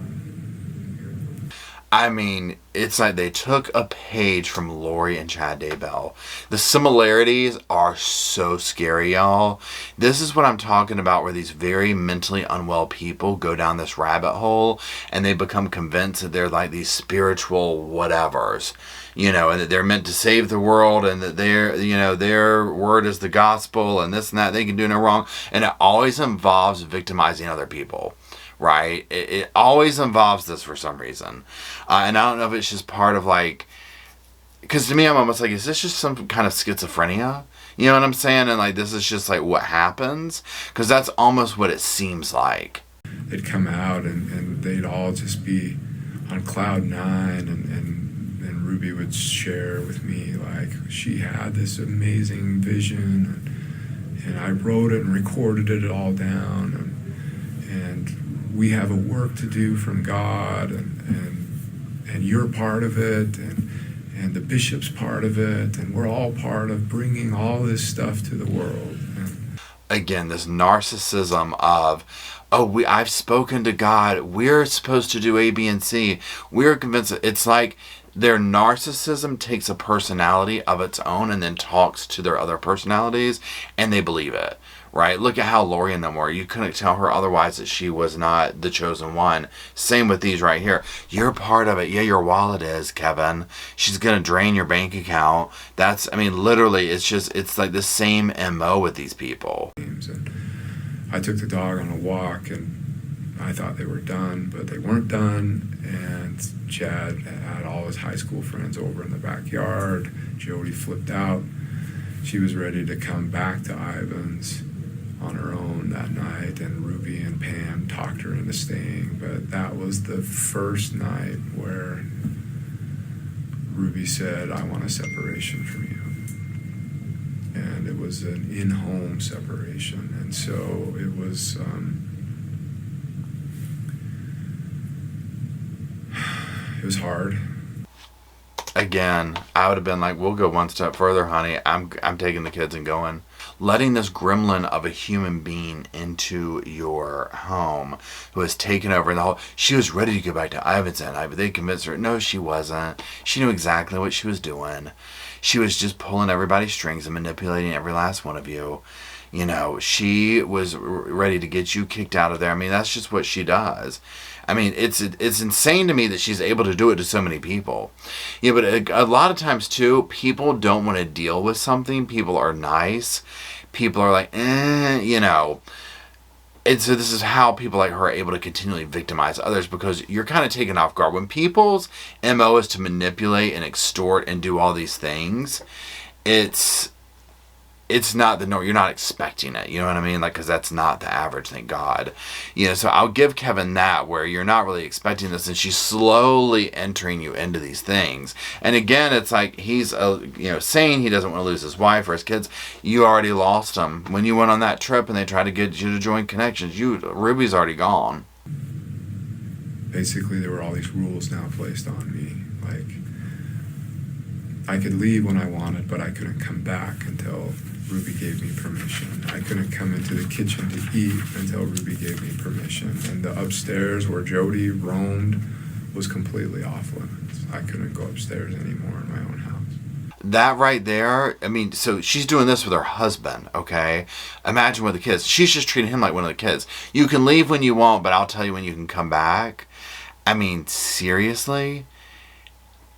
I mean, it's like they took a page from Lori and Chad Daybell. The similarities are so scary, y'all. This is what I'm talking about, where these very mentally unwell people go down this rabbit hole and they become convinced that they're like these spiritual whatevers, you know, and that they're meant to save the world, and that their word is the gospel, and this and that, they can do no wrong. And it always involves victimizing other people. Right? It always involves this for some reason. And I don't know if it's just part of like, because to me I'm almost like, is this just some kind of schizophrenia? You know what I'm saying? And like, this is just like what happens? Because that's almost what it seems like. They'd come out and they'd all just be on cloud nine, and Ruby would share with me like she had this amazing vision, and I wrote it and recorded it all down, and we have a work to do from God, and you're part of it, and the bishop's part of it, and we're all part of bringing all this stuff to the world. Again, this narcissism of, I've spoken to God, we're supposed to do A, B, and C. We're convinced. It's like their narcissism takes a personality of its own and then talks to their other personalities, and they believe it. Right? Look at how Lori and them were. You couldn't tell her otherwise that she was not the chosen one. Same with these right here. You're part of it. Yeah, your wallet is, Kevin. She's going to drain your bank account. Literally, it's like the same MO with these people. And I took the dog on a walk, and I thought they were done, but they weren't done. And Chad had all his high school friends over in the backyard. Jodi flipped out. She was ready to come back to Ivan's on her own that night, and Ruby and Pam talked her into staying. But that was the first night where Ruby said, I want a separation from you. And it was an in-home separation. And so it was hard. Again, I would have been like, we'll go one step further, honey. I'm taking the kids and going. Letting this gremlin of a human being into your home who has taken over the whole... She was ready to go back to Ivan's and they convinced her. No, she wasn't. She knew exactly what she was doing. She was just pulling everybody's strings and manipulating every last one of you. You know, she was ready to get you kicked out of there. I mean, that's just what she does. I mean, it's insane to me that she's able to do it to so many people. Yeah, but a lot of times, too, people don't want to deal with something. People are nice. People are like, you know. And so this is how people like her are able to continually victimize others, because you're kind of taken off guard. When people's MO is to manipulate and extort and do all these things, it's it's not the norm. You're not expecting it. You know what I mean? Like, because that's not the average, thank God. So I'll give Kevin that, where you're not really expecting this, and she's slowly entering you into these things. And again, it's like he's, saying he doesn't want to lose his wife or his kids. You already lost them. When you went on that trip and they tried to get you to join Connections, Ruby's already gone. Basically, there were all these rules now placed on me. Like, I could leave when I wanted, but I couldn't come back until Ruby gave me permission. I couldn't come into the kitchen to eat until Ruby gave me permission. And the upstairs where Jodi roamed was completely off limits. I couldn't go upstairs anymore in my own house. That right there, I mean, so she's doing this with her husband, okay? Imagine with the kids. She's just treating him like one of the kids. You can leave when you want, but I'll tell you when you can come back. I mean, seriously?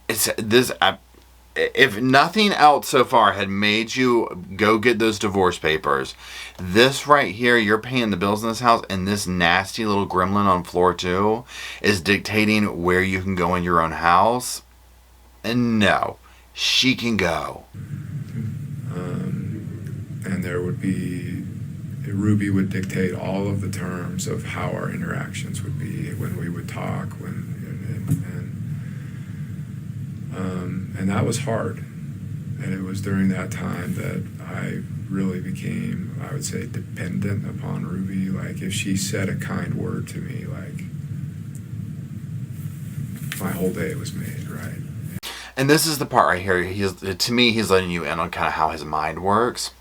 If nothing else so far had made you go get those divorce papers, this right here, you're paying the bills in this house, and this nasty little gremlin on floor 2 is dictating where you can go in your own house. And no, she can go. And there would be, Ruby would dictate all of the terms of how our interactions would be, when we would talk, and that was hard. And it was during that time that I really became, I would say, dependent upon Ruby. Like, if she said a kind word to me, like, my whole day was made, right? And this is the part right here. To me, he's letting you in on kind of how his mind works.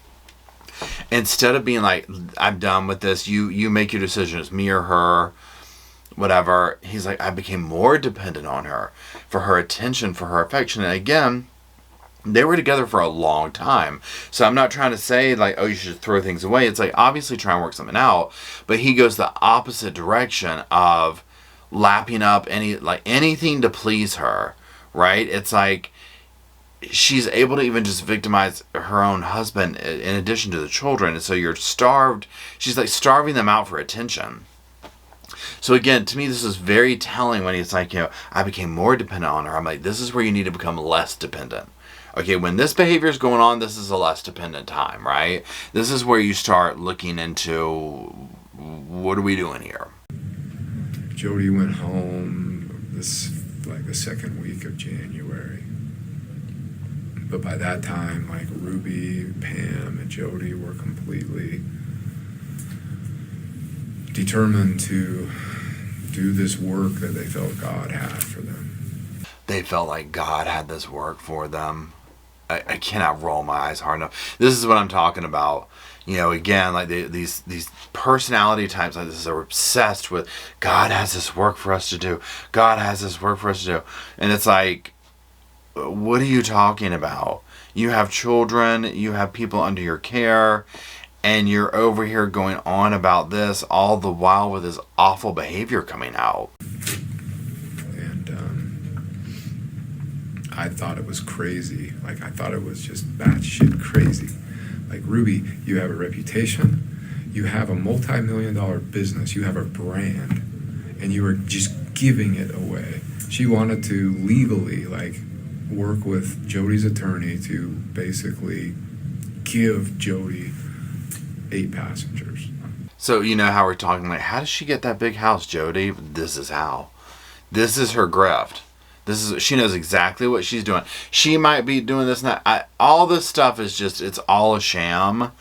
Instead of being like, I'm done with this, you make your decision, it's me or her, whatever. He's like, I became more dependent on her for her attention, for her affection. And again, they were together for a long time. So I'm not trying to say like, oh, you should throw things away. It's like, obviously try and work something out. But he goes the opposite direction of lapping up anything to please her, right? It's like she's able to even just victimize her own husband in addition to the children. And so you're starved. She's like starving them out for attention. So again, to me, this is very telling when he's like, I became more dependent on her. I'm like, this is where you need to become less dependent. Okay, when this behavior is going on, this is a less dependent time, right? This is where you start looking into, what are we doing here? Jodi went home the second week of January. But by that time, like, Ruby, Pam, and Jodi were completely determined to do this work that they felt God had for them. They felt like God had this work for them. I cannot roll my eyes hard enough. This is what I'm talking about. Again, like these personality types like this are obsessed with God has this work for us to do. God has this work for us to do. And it's like, what are you talking about? You have children, you have people under your care, and you're over here going on about this all the while with this awful behavior coming out. And I thought it was crazy. Like, I thought it was just batshit crazy. Like, Ruby, you have a reputation, you have a multi-million-dollar business, you have a brand, and you are just giving it away. She wanted to legally, work with Jodi's attorney to basically give Jodi 8 passengers. So you know how we're talking how does she get that big house, Jodi? This is how. This is her grift. She knows exactly what she's doing. She might be doing this now. All this stuff is it's all a sham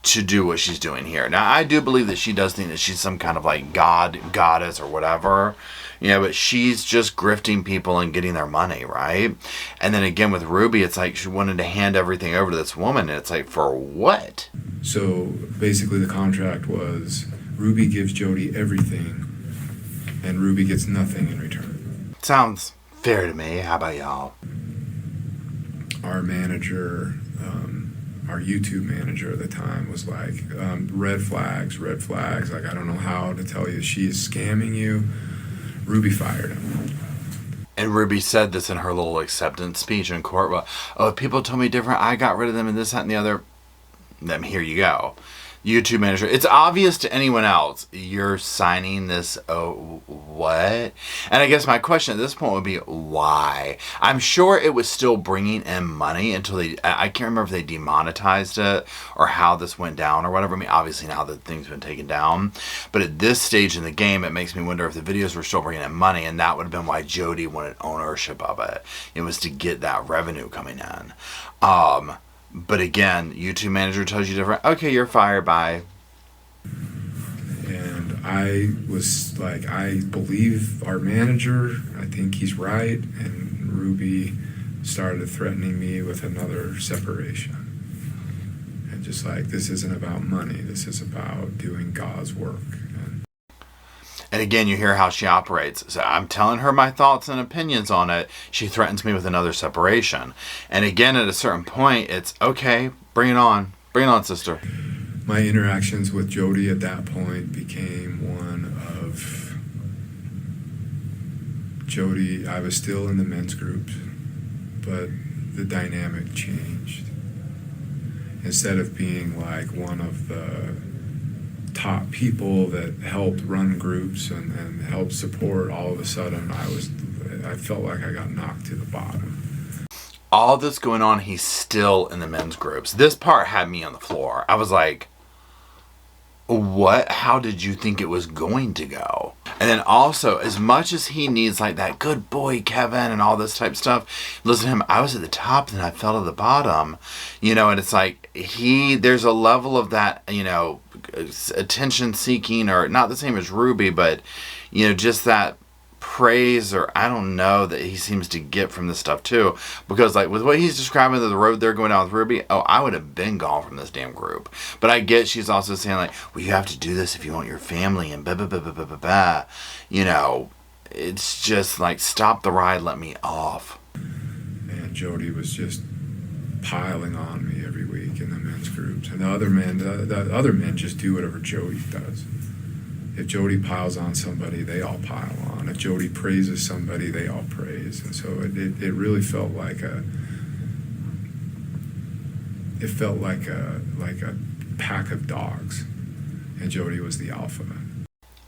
to do what she's doing here. Now, I do believe that she does think that she's some kind of goddess or whatever. But she's just grifting people and getting their money, right? And then again with Ruby, it's like she wanted to hand everything over to this woman, and it's like, for what? So basically the contract was Ruby gives Jodi everything, and Ruby gets nothing in return. Sounds fair to me. How about y'all? Our manager, our YouTube manager at the time was like, red flags. Like, I don't know how to tell you. She is scamming you. Ruby fired him. And Ruby said this in her little acceptance speech in court. Well, if people told me different, I got rid of them and this, that, and the other. Then here you go. YouTube manager. It's obvious to anyone else. You're signing this. Oh, what? And I guess my question at this point would be, why? I'm sure it was still bringing in money until I can't remember if they demonetized it or how this went down or whatever. I mean, obviously now the thing's been taken down. But at this stage in the game, it makes me wonder if the videos were still bringing in money, and that would have been why Jodi wanted ownership of it. It was to get that revenue coming in. But again, YouTube manager tells you different. Okay, you're fired, bye. And I was like, I believe our manager. I think he's right. And Ruby started threatening me with another separation. And just like, this isn't about money. This is about doing God's work. And again, you hear how she operates. So I'm telling her my thoughts and opinions on it. She threatens me with another separation. And again, at a certain point, it's, okay, bring it on. Bring it on, sister. My interactions with Jodi at that point became one of Jodi. I was still in the men's groups, but the dynamic changed. Instead of being like one of the top people that helped run groups and helped support, all of a sudden I felt like I got knocked to the bottom. All this going on, he's still in the men's groups. This part had me on the floor. I was like, what? How did you think it was going to go? And then also, as much as he needs like that good boy Kevin and all this type of stuff, listen to him, I was at the top and I fell to the bottom, and it's like there's a level of that, attention seeking, or not the same as Ruby, but just that praise, or I don't know, that he seems to get from this stuff too, because like with what he's describing, the road they're going down with Ruby, I would have been gone from this damn group. But I get she's also saying like, well, you have to do this if you want your family and blah blah blah blah blah blah blah. It's just like, stop the ride, let me off. And Jodi was just piling on me every week in the men's groups, and the other men just do whatever Jodi does. If Jodi piles on somebody, they all pile on. If Jodi praises somebody, they all praise. And so it really felt like a pack of dogs, and Jodi was the alpha.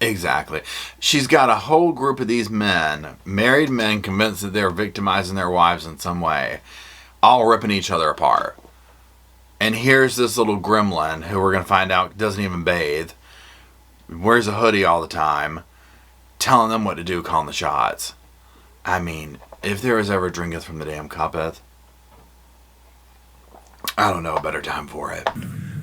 Exactly. She's got a whole group of these men, married men, convinced that they're victimizing their wives in some way, all ripping each other apart. And here's this little gremlin who we're going to find out doesn't even bathe, wears a hoodie all the time, telling them what to do, calling the shots. I mean, if there was ever drinketh from the damn cuppeth, I don't know a better time for it.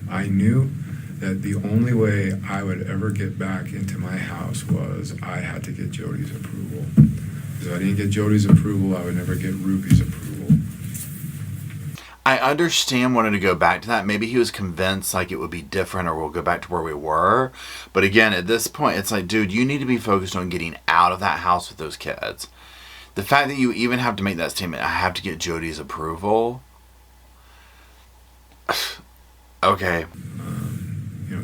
I knew that the only way I would ever get back into my house was I had to get Jodi's approval. Because if I didn't get Jodi's approval, I would never get Ruby's approval. I understand wanting to go back to that. Maybe he was convinced like it would be different, or we'll go back to where we were. But again, at this point, it's like, dude, you need to be focused on getting out of that house with those kids. The fact that you even have to make that statement, I have to get Jodi's approval. Okay.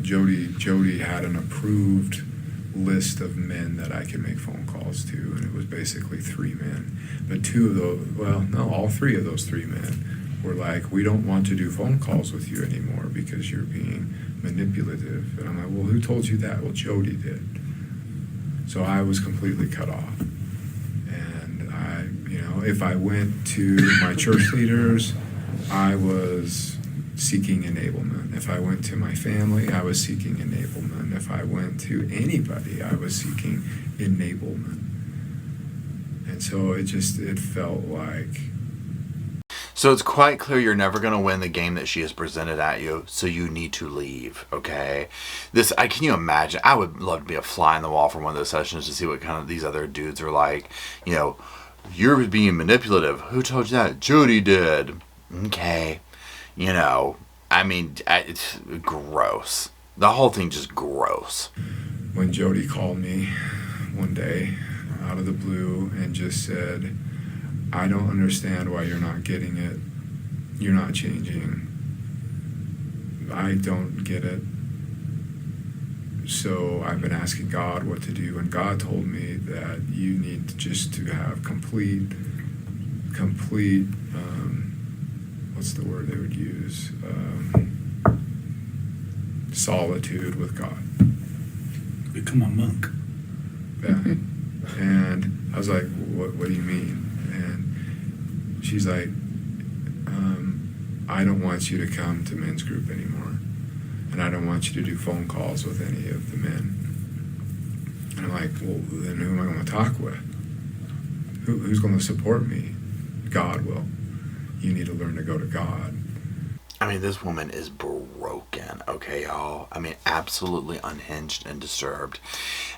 Jodi had an approved list of men that I could make phone calls to, and it was basically 3 men. But 2 of those, all 3 of those 3 men were like, we don't want to do phone calls with you anymore because you're being manipulative. And I'm like, well, who told you that? Well, Jodi did. So I was completely cut off. And if I went to my church leaders, I was seeking enablement. If I went to my family, I was seeking enablement. If I went to anybody, I was seeking enablement. And so it felt like... So it's quite clear you're never going to win the game that she has presented at you, so you need to leave, okay? Can you imagine? I would love to be a fly on the wall for one of those sessions to see what kind of these other dudes are like. You're being manipulative. Who told you that? Jodi did. Okay. It's gross. The whole thing just gross. When Jodi called me one day out of the blue and just said, I don't understand why you're not getting it. You're not changing. I don't get it. So I've been asking God what to do, and God told me that you need just to have complete, what's the word they would use? solitude with God. Become a monk. Yeah. And I was like, what do you mean? And she's like, I don't want you to come to men's group anymore. And I don't want you to do phone calls with any of the men. And I'm like, well, then who am I going to talk with? Who's going to support me? God will. You need to learn to go to God. I mean, this woman is broken, okay, y'all? I mean, absolutely unhinged and disturbed.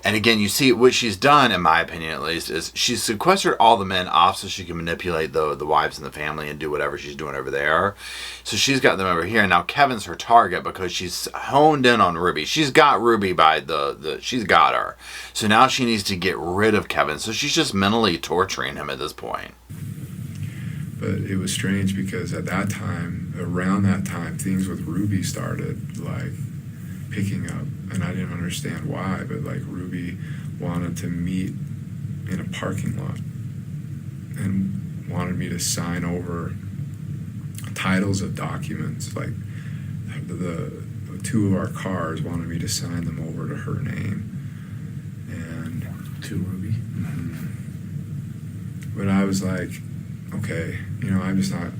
And again, you see what she's done, in my opinion at least, is she's sequestered all the men off so she can manipulate the wives and the family and do whatever she's doing over there. So she's got them over here. And now Kevin's her target because she's honed in on Ruby. She's got Ruby by she's got her. So now she needs to get rid of Kevin. So she's just mentally torturing him at this point. But it was strange because at that time, around that time, things with Ruby started like picking up, and I didn't understand why. But like Ruby wanted to meet in a parking lot and wanted me to sign over titles of documents. Like the two of our cars wanted me to sign them over to her name, and To Ruby. But I was like, okay, I'm just not.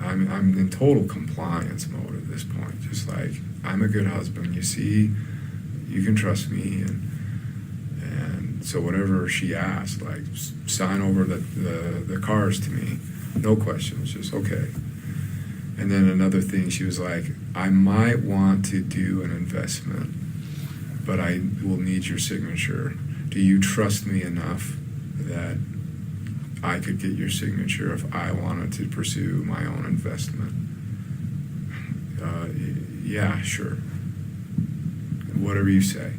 I'm in total compliance mode at this point. Just like, I'm a good husband. You see, you can trust me, and so whatever she asked, like, sign over the cars to me, no questions, just okay. And then another thing, she was like, I might want to do an investment, but I will need your signature. Do you trust me enough that I could get your signature if I wanted to pursue my own investment? Yeah, sure. Whatever you say.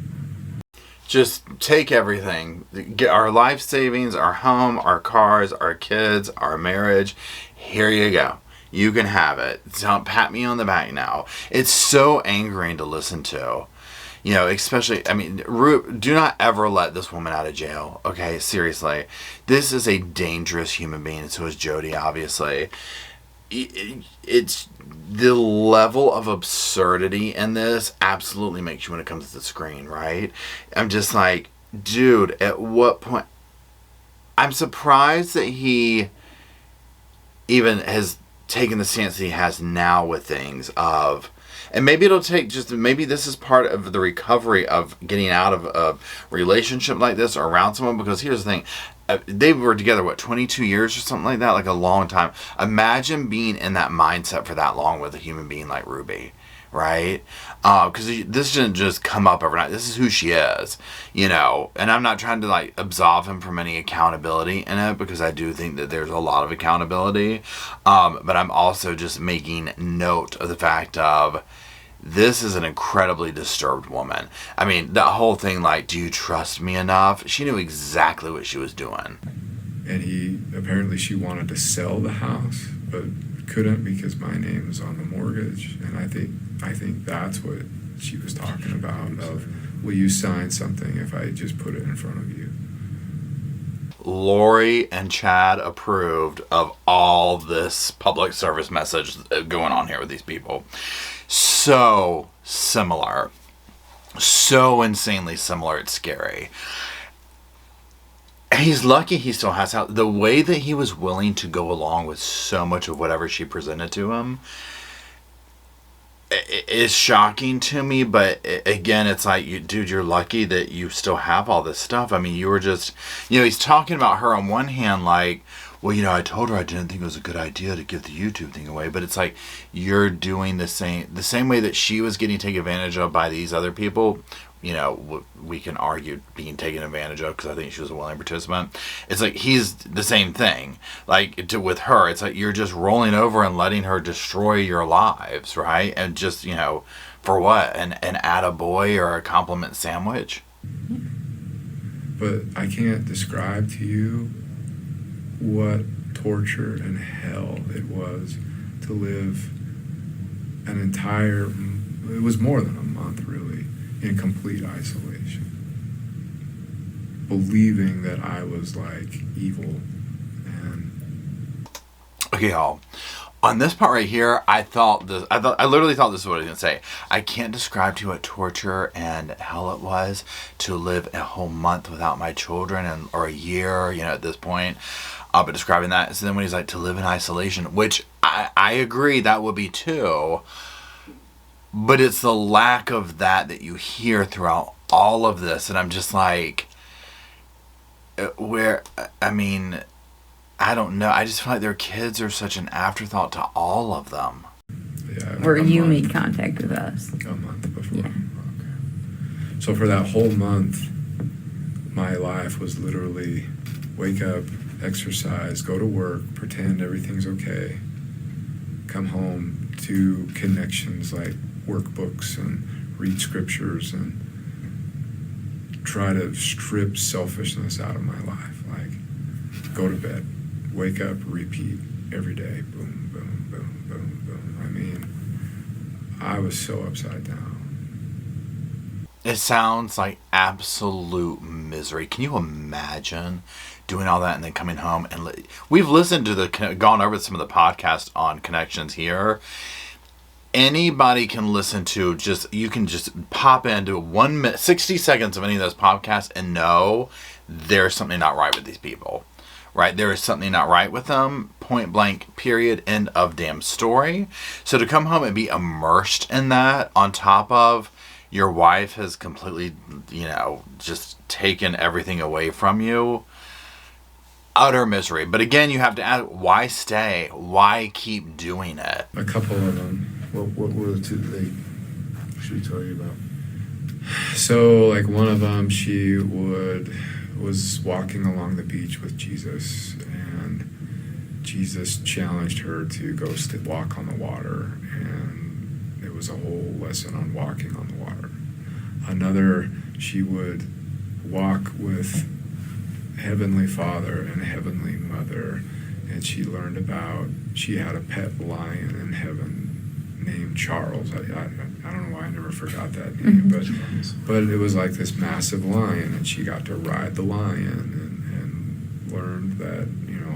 Just take everything. Get our life savings, our home, our cars, our kids, our marriage. Here you go. You can have it. Don't pat me on the back now. It's so angering to listen to. Especially, I mean, do not ever let this woman out of jail. Okay, seriously. This is a dangerous human being, and so is Jodi, obviously. It's the level of absurdity in this absolutely makes you want to come to the screen, right? I'm just like, dude, at what point? I'm surprised that he even has taken the stance that he has now with things of... And maybe it'll take maybe this is part of the recovery of getting out of a relationship like this or around someone, because here's the thing. They were together, 22 years or something like that, like a long time. Imagine being in that mindset for that long with a human being like Ruby, right? Because this didn't just come up overnight. This is who she is, And I'm not trying to like absolve him from any accountability in it, because I do think that there's a lot of accountability. But I'm also just making note of the fact of this is an incredibly disturbed woman. I mean, that whole thing, like, do you trust me enough? She knew exactly what she was doing. And apparently she wanted to sell the house, but couldn't because my name was on the mortgage. And I think that's what she was talking about, of, will you sign something if I just put it in front of you? Lori and Chad approved of all this public service message going on here with these people. So similar. So insanely similar, it's scary. He's lucky he still has out. The way that he was willing to go along with so much of whatever she presented to him is shocking to me. But again, it's like, dude, you're lucky that you still have all this stuff. I mean, you were just, he's talking about her on one hand, like, well, I told her I didn't think it was a good idea to give the YouTube thing away. But it's like, you're doing the same way that she was getting taken advantage of by these other people. We can argue being taken advantage of, because I think she was a willing participant. It's like, he's the same thing. Like, with her, it's like you're just rolling over and letting her destroy your lives, right? And just, for what? An attaboy or a compliment sandwich? But I can't describe to you what torture and hell it was to live it was more than a month, really, in complete isolation, believing that I was like evil. And okay, y'all, On this part right here, I literally thought this is what I was going to say. I can't describe to you what torture and hell it was to live a whole month without my children or a year, at this point. But describing that. So then when he's like, to live in isolation, which I agree that would be too. But it's the lack of that you hear throughout all of this. And I'm just like, I don't know. I just feel like their kids are such an afterthought to all of them. Yeah. Where you made contact with us. A month before. Yeah. Okay. So for that whole month, my life was literally wake up, exercise, go to work, pretend everything's okay, come home, do connections like workbooks and read scriptures and try to strip selfishness out of my life. Like, go to bed, wake up, repeat every day. Boom, boom, boom, boom, boom. I mean, I was so upside down. It sounds like absolute misery. Can you imagine doing all that and then coming home? And we've listened to gone over some of the podcasts on Connections here. Anybody can listen to you can just pop into 1 minute, 60 seconds of any of those podcasts and know there's something not right with these people. Right? There is something not right with them. Point blank, period, end of damn story. So to come home and be immersed in that, on top of your wife has completely, just taken everything away from you. Utter misery. But again, you have to ask, why stay? Why keep doing it? A couple of them. What were the two they should we tell you about? So, like, one of them, she was walking along the beach with Jesus, and Jesus challenged her to go walk on the water, and it was a whole lesson on walking on the water. Another, she would walk with Heavenly Father and Heavenly Mother, and she had a pet lion in heaven named Charles. I don't know why I never forgot that name, but it was like this massive lion, and she got to ride the lion and learned that,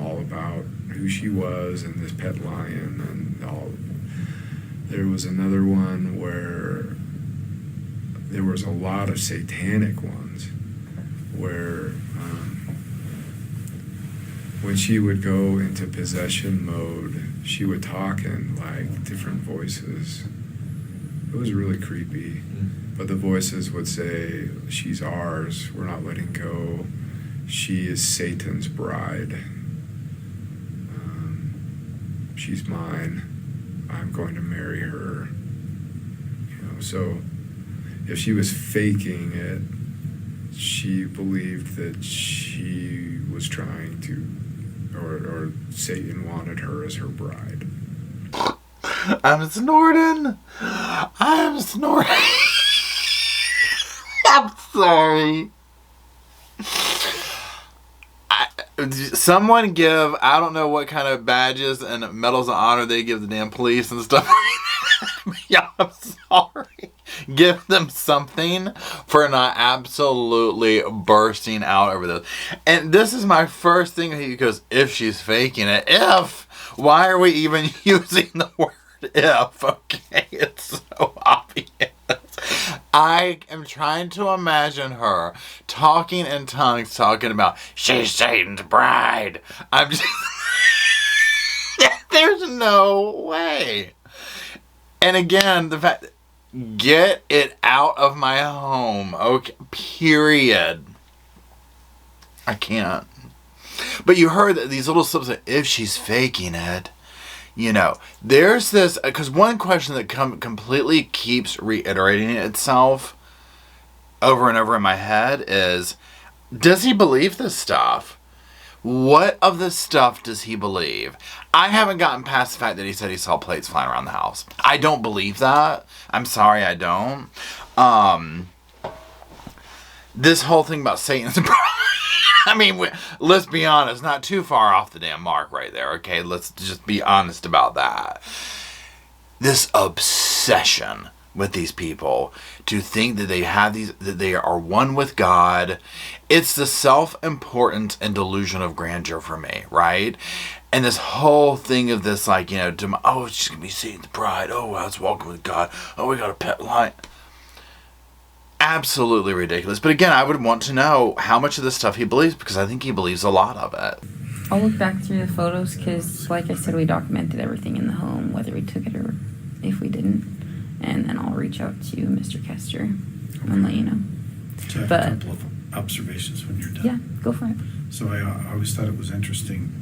all about who she was and this pet lion and all. There was another one where there was a lot of satanic ones where when she would go into possession mode, she would talk in like different voices. It was really creepy. But the voices would say, she's ours, we're not letting go. She is Satan's bride. She's mine. I'm going to marry her. So if she was faking it, she believed that she was trying to, or Satan wanted her as her bride. I'm snorting. I'm sorry. Someone give, I don't know what kind of badges and medals of honor they give the damn police and stuff. Yeah, I'm sorry. Give them something for not absolutely bursting out over this. And this is my first thing. He goes, if she's faking it. Why are we even using the word if? Okay, it's so obvious. I am trying to imagine her talking in tongues, talking about, she's Satan's bride. I'm just... There's no way. And again, the fact... Get it out of my home. Okay, period. I can't. But you heard that these little slips of, if she's faking it, there's this, because one question that completely keeps reiterating itself over and over in my head is, does he believe this stuff? What of this stuff does he believe? I haven't gotten past the fact that he said he saw plates flying around the house. I don't believe that. I'm sorry, I don't. This whole thing about Satan's I mean, let's be honest, not too far off the damn mark right there, okay? Let's just be honest about that. This obsession with these people to think that that they are one with God. It's the self-importance and delusion of grandeur for me, right? And this whole thing of this, like, you know, oh, she's going to be seeing the bride. Oh, wow, it's walking with God. Oh, we got a pet lion. Absolutely ridiculous. But again, I would want to know how much of this stuff he believes, because I think he believes a lot of it. I'll look back through the photos because, like I said, we documented everything in the home, whether we took it or if we didn't. And then I'll reach out to Mr. Kester and let you know. So I have a couple of observations when you're done. Yeah, go for it. So I always thought it was interesting,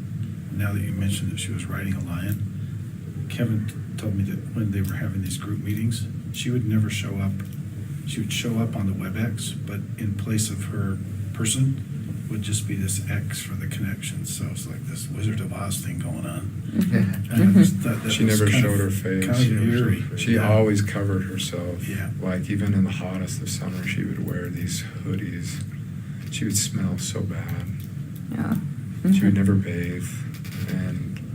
now that you mentioned that she was riding a lion. Kevin told me that when they were having these group meetings, she would never show up. She would show up on the WebEx, but in place of her person would just be this X for the connection. So it's like this Wizard of Oz thing going on. And I just thought that She was never kind showed of- her face. Kind of eerie. She always covered herself. Yeah. Like, even in the hottest of summer, she would wear these hoodies. She would smell so bad. Yeah. She would never bathe,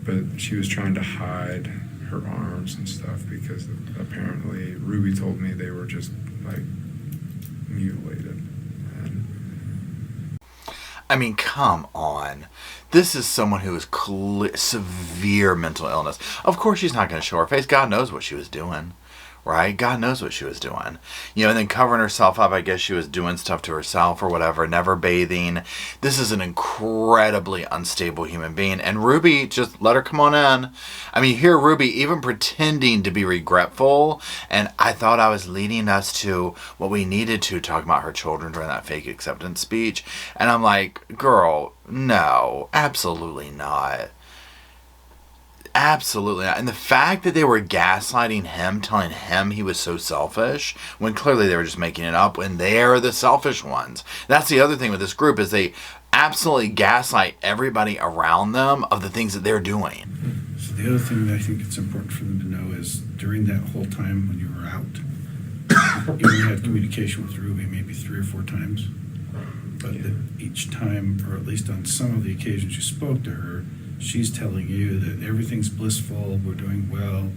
but she was trying to hide her arms and stuff because apparently Ruby told me they were just like mutilated. And I mean, come on. This is someone who is severe mental illness. Of course she's not going to show her face. God knows what she was doing. Right? God knows what she was doing. You know, and then covering herself up, I guess she was doing stuff to herself or whatever, never bathing. This is an incredibly unstable human being. And Ruby, just let her come on in. I mean, here Ruby even pretending to be regretful. And I thought I was leading us to what we needed to talk about her children during that fake acceptance speech. And I'm like, girl, no, absolutely not. Absolutely not. And the fact that they were gaslighting him, telling him he was so selfish, when clearly they were just making it up, when they're the selfish ones. That's the other thing with this group, is they absolutely gaslight everybody around them of the things that they're doing. So the other thing that I think it's important for them to know is during that whole time when you were out, you only had communication with Ruby maybe 3 or 4 times. But that each time, or at least on some of the occasions you spoke to her, she's telling you that everything's blissful, we're doing well,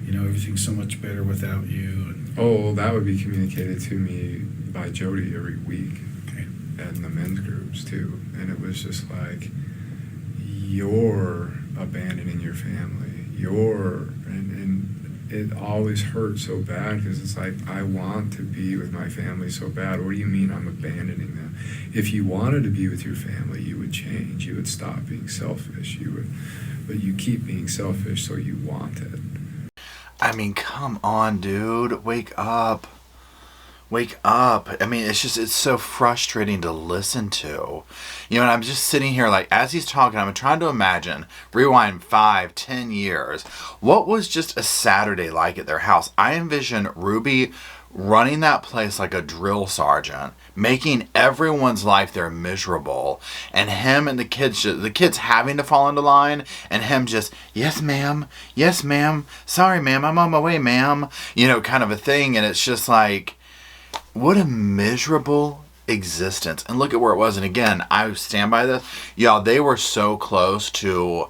you know, everything's so much better without you. And that would be communicated to me by Jodi every week. okay. And the men's groups too. And it was just like, you're abandoning your family. And it always hurt so bad because it's like, I want to be with my family so bad. What do you mean I'm abandoning them? If you wanted to be with your family, you would change. You would stop being selfish. But you keep being selfish, so you want it. I mean, come on, dude. Wake up. Wake up. I mean, it's so frustrating to listen to. You know, and I'm just sitting here, like, as he's talking, I'm trying to imagine, rewind 5, 10 years. What was just a Saturday like at their house? I envision Ruby running that place like a drill sergeant, making everyone's life there miserable, and him and the kids having to fall into line, and him just, yes ma'am, sorry ma'am, I'm on my way ma'am, you know, kind of a thing. And it's just like, what a miserable existence. And look at where it was. And again, I stand by this, y'all, they were so close to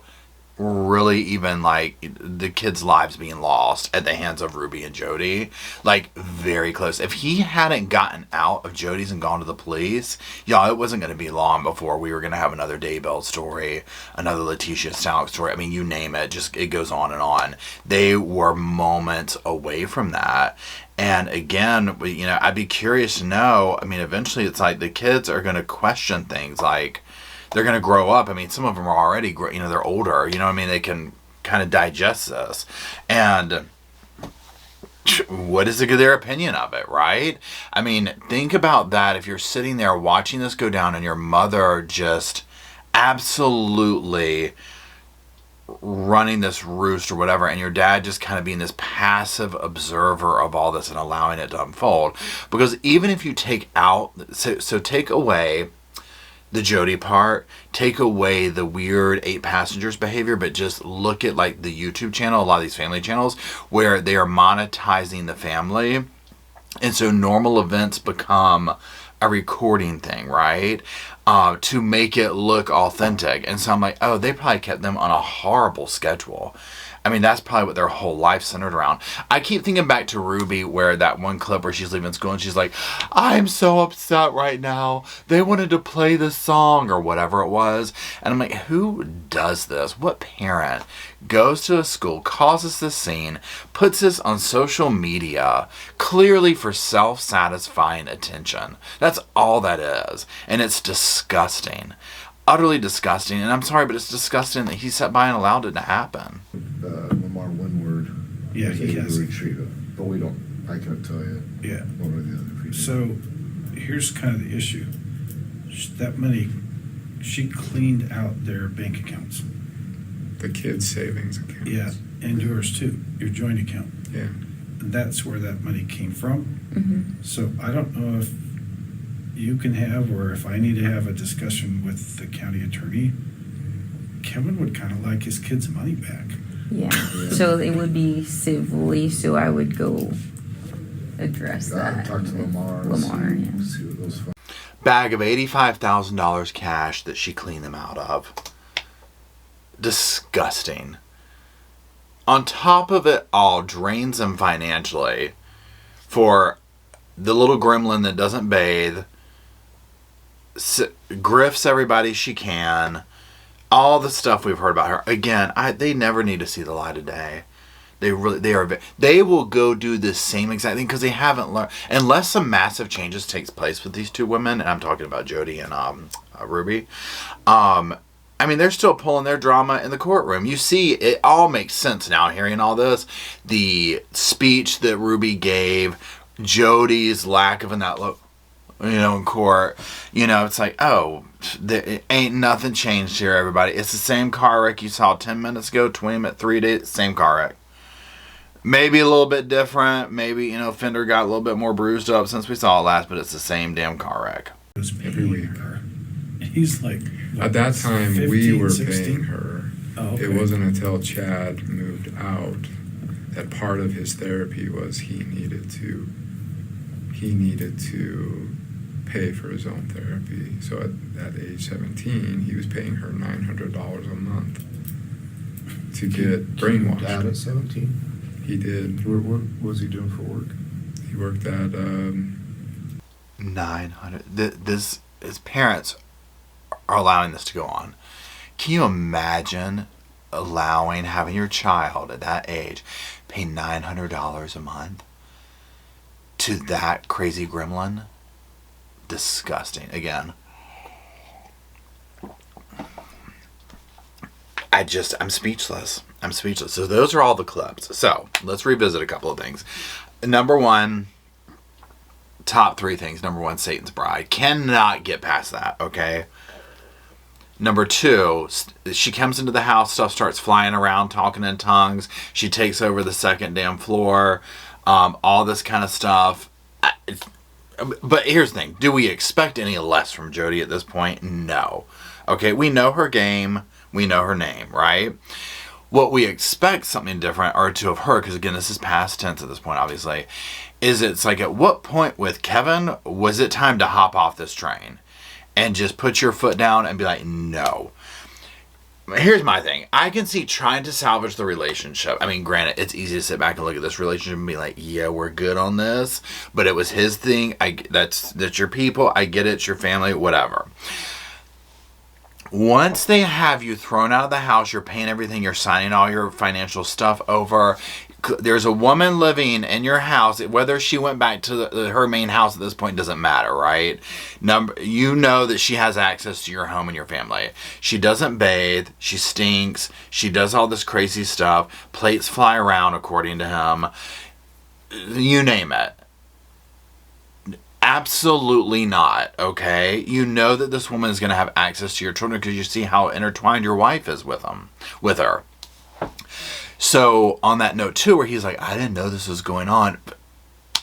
really even like the kids' lives being lost at the hands of Ruby and Jodi. Like, very close. If he hadn't gotten out of Jodi's and gone to the police, y'all, it wasn't going to be long before we were going to have another Daybell story, another Letitia Stallick story. I mean, you name it, just it goes on and on. They were moments away from that. And again, you know, I'd be curious to know, I mean, eventually it's like the kids are going to question things, like they're going to grow up. I mean, some of them are already, you know, they're older, you know what I mean? They can kind of digest this. And what is their opinion of it, right? I mean, think about that. If you're sitting there watching this go down and your mother just absolutely running this roost or whatever, and your dad just kind of being this passive observer of all this and allowing it to unfold. Because even if you take out, so take away the Jodi part, take away the weird 8 passengers behavior, but just look at like the YouTube channel, a lot of these family channels where they are monetizing the family. And so normal events become a recording thing, right? To make it look authentic. And so I'm like, oh, they probably kept them on a horrible schedule. I mean, that's probably what their whole life centered around. I keep thinking back to Ruby, where that one clip where she's leaving school and she's like, I'm so upset right now. They wanted to play this song or whatever it was. And I'm like, who does this? What parent goes to a school, causes this scene, puts this on social media, clearly for self-satisfying attention? That's all that is. And it's disgusting. Utterly disgusting. And I'm sorry, but it's disgusting that he sat by and allowed it to happen. Lamar Windward. Yeah, he has. Retrieve it, but we don't. I can't tell you. Yeah. One or the other. So here's kind of the issue. That money, she cleaned out their bank accounts. The kids' savings account. Yeah, and yours too, your joint account. Yeah. And that's where that money came from. Mm-hmm. So I don't know if you can have, or if I need to have a discussion with the county attorney. Kevin would kind of like his kids' money back. Yeah. So it would be civilly, so I would go address that. Talk to Lamar. Lamar, see, yeah. see what those. Bag of $85,000 cash that she cleaned them out of. Disgusting. On top of it all, drains them financially for the little gremlin that doesn't bathe, grifts everybody she can, all the stuff we've heard about her. Again, they never need to see the light of day. They will go do the same exact thing because they haven't learned, unless some massive changes takes place with these two women. And I'm talking about Jodi and Ruby. I mean, they're still pulling their drama in the courtroom. You see, it all makes sense now hearing all this. The speech that Ruby gave, Jodi's lack of that look, in court. It's like, oh, there ain't nothing changed here, everybody. It's the same car wreck you saw 10 minutes ago, 20 minutes, 3 days, same car wreck. Maybe a little bit different. Maybe, Fender got a little bit more bruised up since we saw it last, but it's the same damn car wreck. It was Every week. He's like, what, At that time, 15, we were 16? paying her. Oh, okay. It wasn't until Chad moved out that part of his therapy was he needed to pay for his own therapy. So at age 17, he was paying her $900 a month to get brainwashed. Dad at 17. He did. What was he doing for work? He worked at 900. His parents are allowing this to go on. Can you imagine having your child at that age pay $900 a month to that crazy gremlin? Disgusting. Again, I'm speechless. So those are all the clips. So let's revisit a couple of things. Number one, top 3 things. Number 1, Satan's bride. Cannot get past that, okay? Number 2, she comes into the house, stuff starts flying around, talking in tongues. She takes over the second damn floor, all this kind of stuff. But here's the thing. Do we expect any less from Jodi at this point? No. Okay, we know her game. We know her name, right? What we expect something different, or to have heard, because again, this is past tense at this point, obviously, is it's like, at what point with Kevin was it time to hop off this train and just put your foot down and be like, no. Here's my thing. I can see trying to salvage the relationship. I mean, granted, it's easy to sit back and look at this relationship and be like, yeah, we're good on this. But it was his thing. That's your people. I get it. It's your family. Whatever. Once they have you thrown out of the house, you're paying everything, you're signing all your financial stuff over. There's a woman living in your house. Whether she went back to her main house at this point doesn't matter, right? You know that she has access to your home and your family. She doesn't bathe. She stinks. She does all this crazy stuff. Plates fly around, according to him. You name it. Absolutely not, okay? You know that this woman is going to have access to your children because you see how intertwined your wife is with her. So, on that note, too, where he's like, I didn't know this was going on.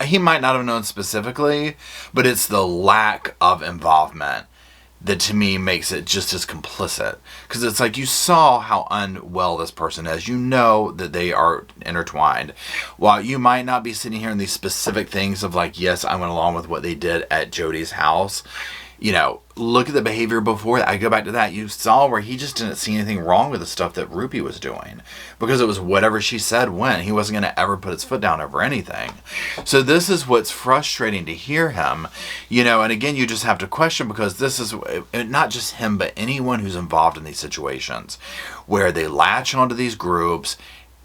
He might not have known specifically, but it's the lack of involvement that, to me, makes it just as complicit. Because it's like, you saw how unwell this person is. You know that they are intertwined. While you might not be sitting here in these specific things of like, yes, I went along with what they did at Jodi's house, you know, look at the behavior before that. I go back to that. You saw where he just didn't see anything wrong with the stuff that Ruby was doing, because it was whatever she said went. He wasn't going to ever put his foot down over anything. So this is what's frustrating to hear him, you know, and again, you just have to question, because this is not just him, but anyone who's involved in these situations where they latch onto these groups.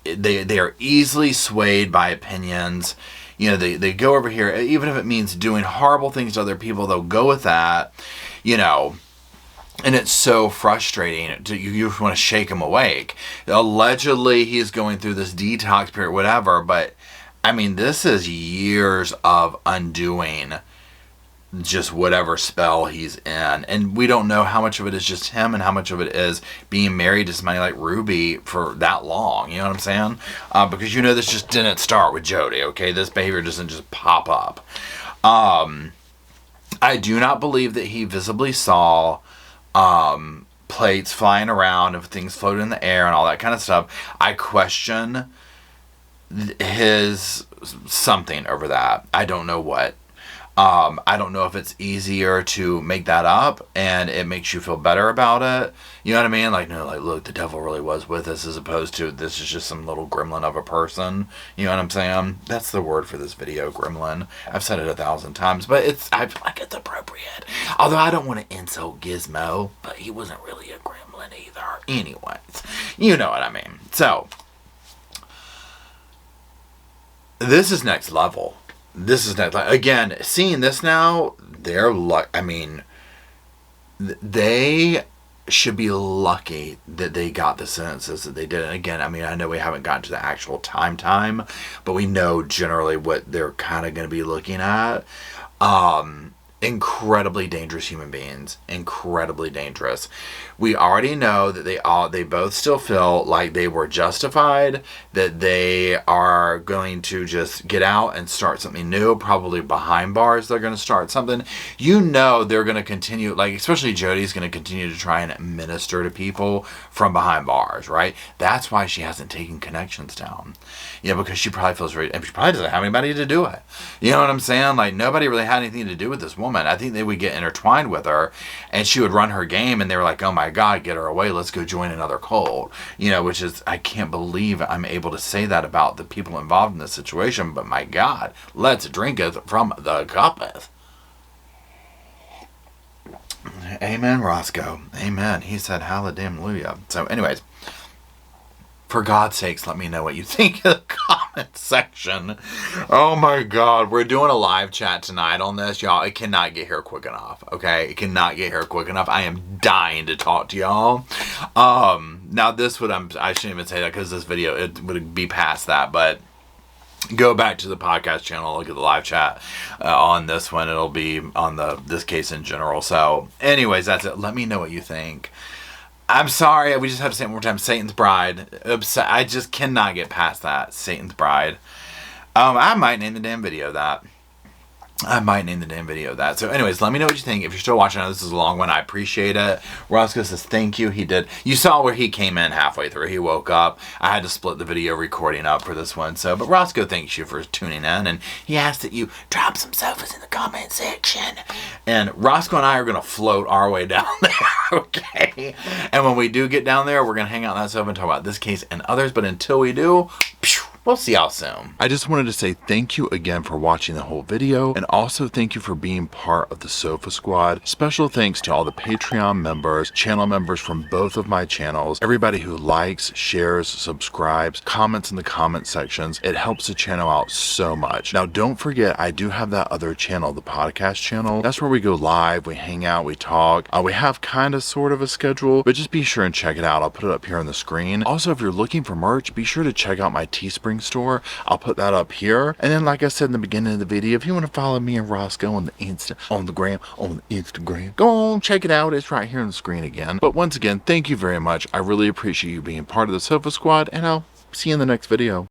They are easily swayed by opinions. You know, they go over here, even if it means doing horrible things to other people, they'll go with that, you know, and it's so frustrating. You just want to shake him awake. Allegedly, he's going through this detox period, whatever, but, I mean, this is years of undoing just whatever spell he's in, and we don't know how much of it is just him and how much of it is being married to somebody like Ruby for that long, you know what I'm saying? Because you know this just didn't start with Jodi, okay? This behavior doesn't just pop up. I do not believe that he visibly saw plates flying around and things floating in the air and all that kind of stuff. I question his something over that. I don't know what. I don't know if it's easier to make that up and it makes you feel better about it. You know what I mean? Like, no, like, look, the devil really was with us, as opposed to this is just some little gremlin of a person. You know what I'm saying? That's the word for this video, gremlin. I've said it 1,000 times, but I feel like it's appropriate. Although I don't want to insult Gizmo, but he wasn't really a gremlin either. Anyways, you know what I mean. So, this is next level. This is not, again, seeing this now, they're I mean, they should be lucky that they got the sentences that they did. And again, I mean, I know we haven't gotten to the actual time, but we know generally what they're kind of going to be looking at. Incredibly dangerous human beings. Incredibly dangerous. We already know that they both still feel like they were justified, that they are going to just get out and start something new, probably behind bars. They're going to start something. You know, they're going to continue, like, especially Jodi's going to continue to try and minister to people from behind bars, right? That's why she hasn't taken connections down. Yeah, because she probably feels and she probably doesn't have anybody to do it. You know what I'm saying? Like, nobody really had anything to do with this woman. I think they would get intertwined with her and she would run her game, and they were like, oh my God, get her away. Let's go join another cult. You know, which is, I can't believe I'm able to say that about the people involved in this situation, but my God, let's drink it from the cuppeth. Amen, Roscoe. Amen. He said hallelujah. So anyways, for God's sakes, let me know what you think in the comment section. Oh my God, we're doing a live chat tonight on this, y'all. It cannot get here quick enough, okay? It cannot get here quick enough. I am dying to talk to y'all. Now this would, I shouldn't even say that because this video, it would be past that, but go back to the podcast channel, look at the live chat on this one. It'll be on this case in general. So anyways, that's it. Let me know what you think. I'm sorry, we just have to say it one more time. Satan's Bride. I just cannot get past that. Satan's Bride. I might name the damn video that. So anyways, let me know what you think. If you're still watching, I know this is a long one. I appreciate it. Roscoe says thank you. He did. You saw where he came in halfway through. He woke up. I had to split the video recording up for this one. So, but Roscoe thanks you for tuning in, and he asked that you drop some sofas in the comment section. And Roscoe and I are going to float our way down there, okay? And when we do get down there, we're going to hang out on that sofa and talk about this case and others. But until we do, we'll see y'all soon. I just wanted to say thank you again for watching the whole video, and also thank you for being part of the Sofa Squad. Special thanks to all the Patreon members, channel members from both of my channels, everybody who likes, shares, subscribes, comments in the comment sections. It helps the channel out so much. Now, don't forget, I do have that other channel, the podcast channel. That's where we go live, we hang out, we talk. We have kind of sort of a schedule, but just be sure and check it out. I'll put it up here on the screen. Also, if you're looking for merch, be sure to check out my Teespring store. I'll put that up here. And then, like I said in the beginning of the video, if you want to follow me and Roscoe on the Instagram, go on, check it out. It's right here on the screen again. But once again, thank you very much. I really appreciate you being part of the Sofa Squad, and I'll see you in the next video.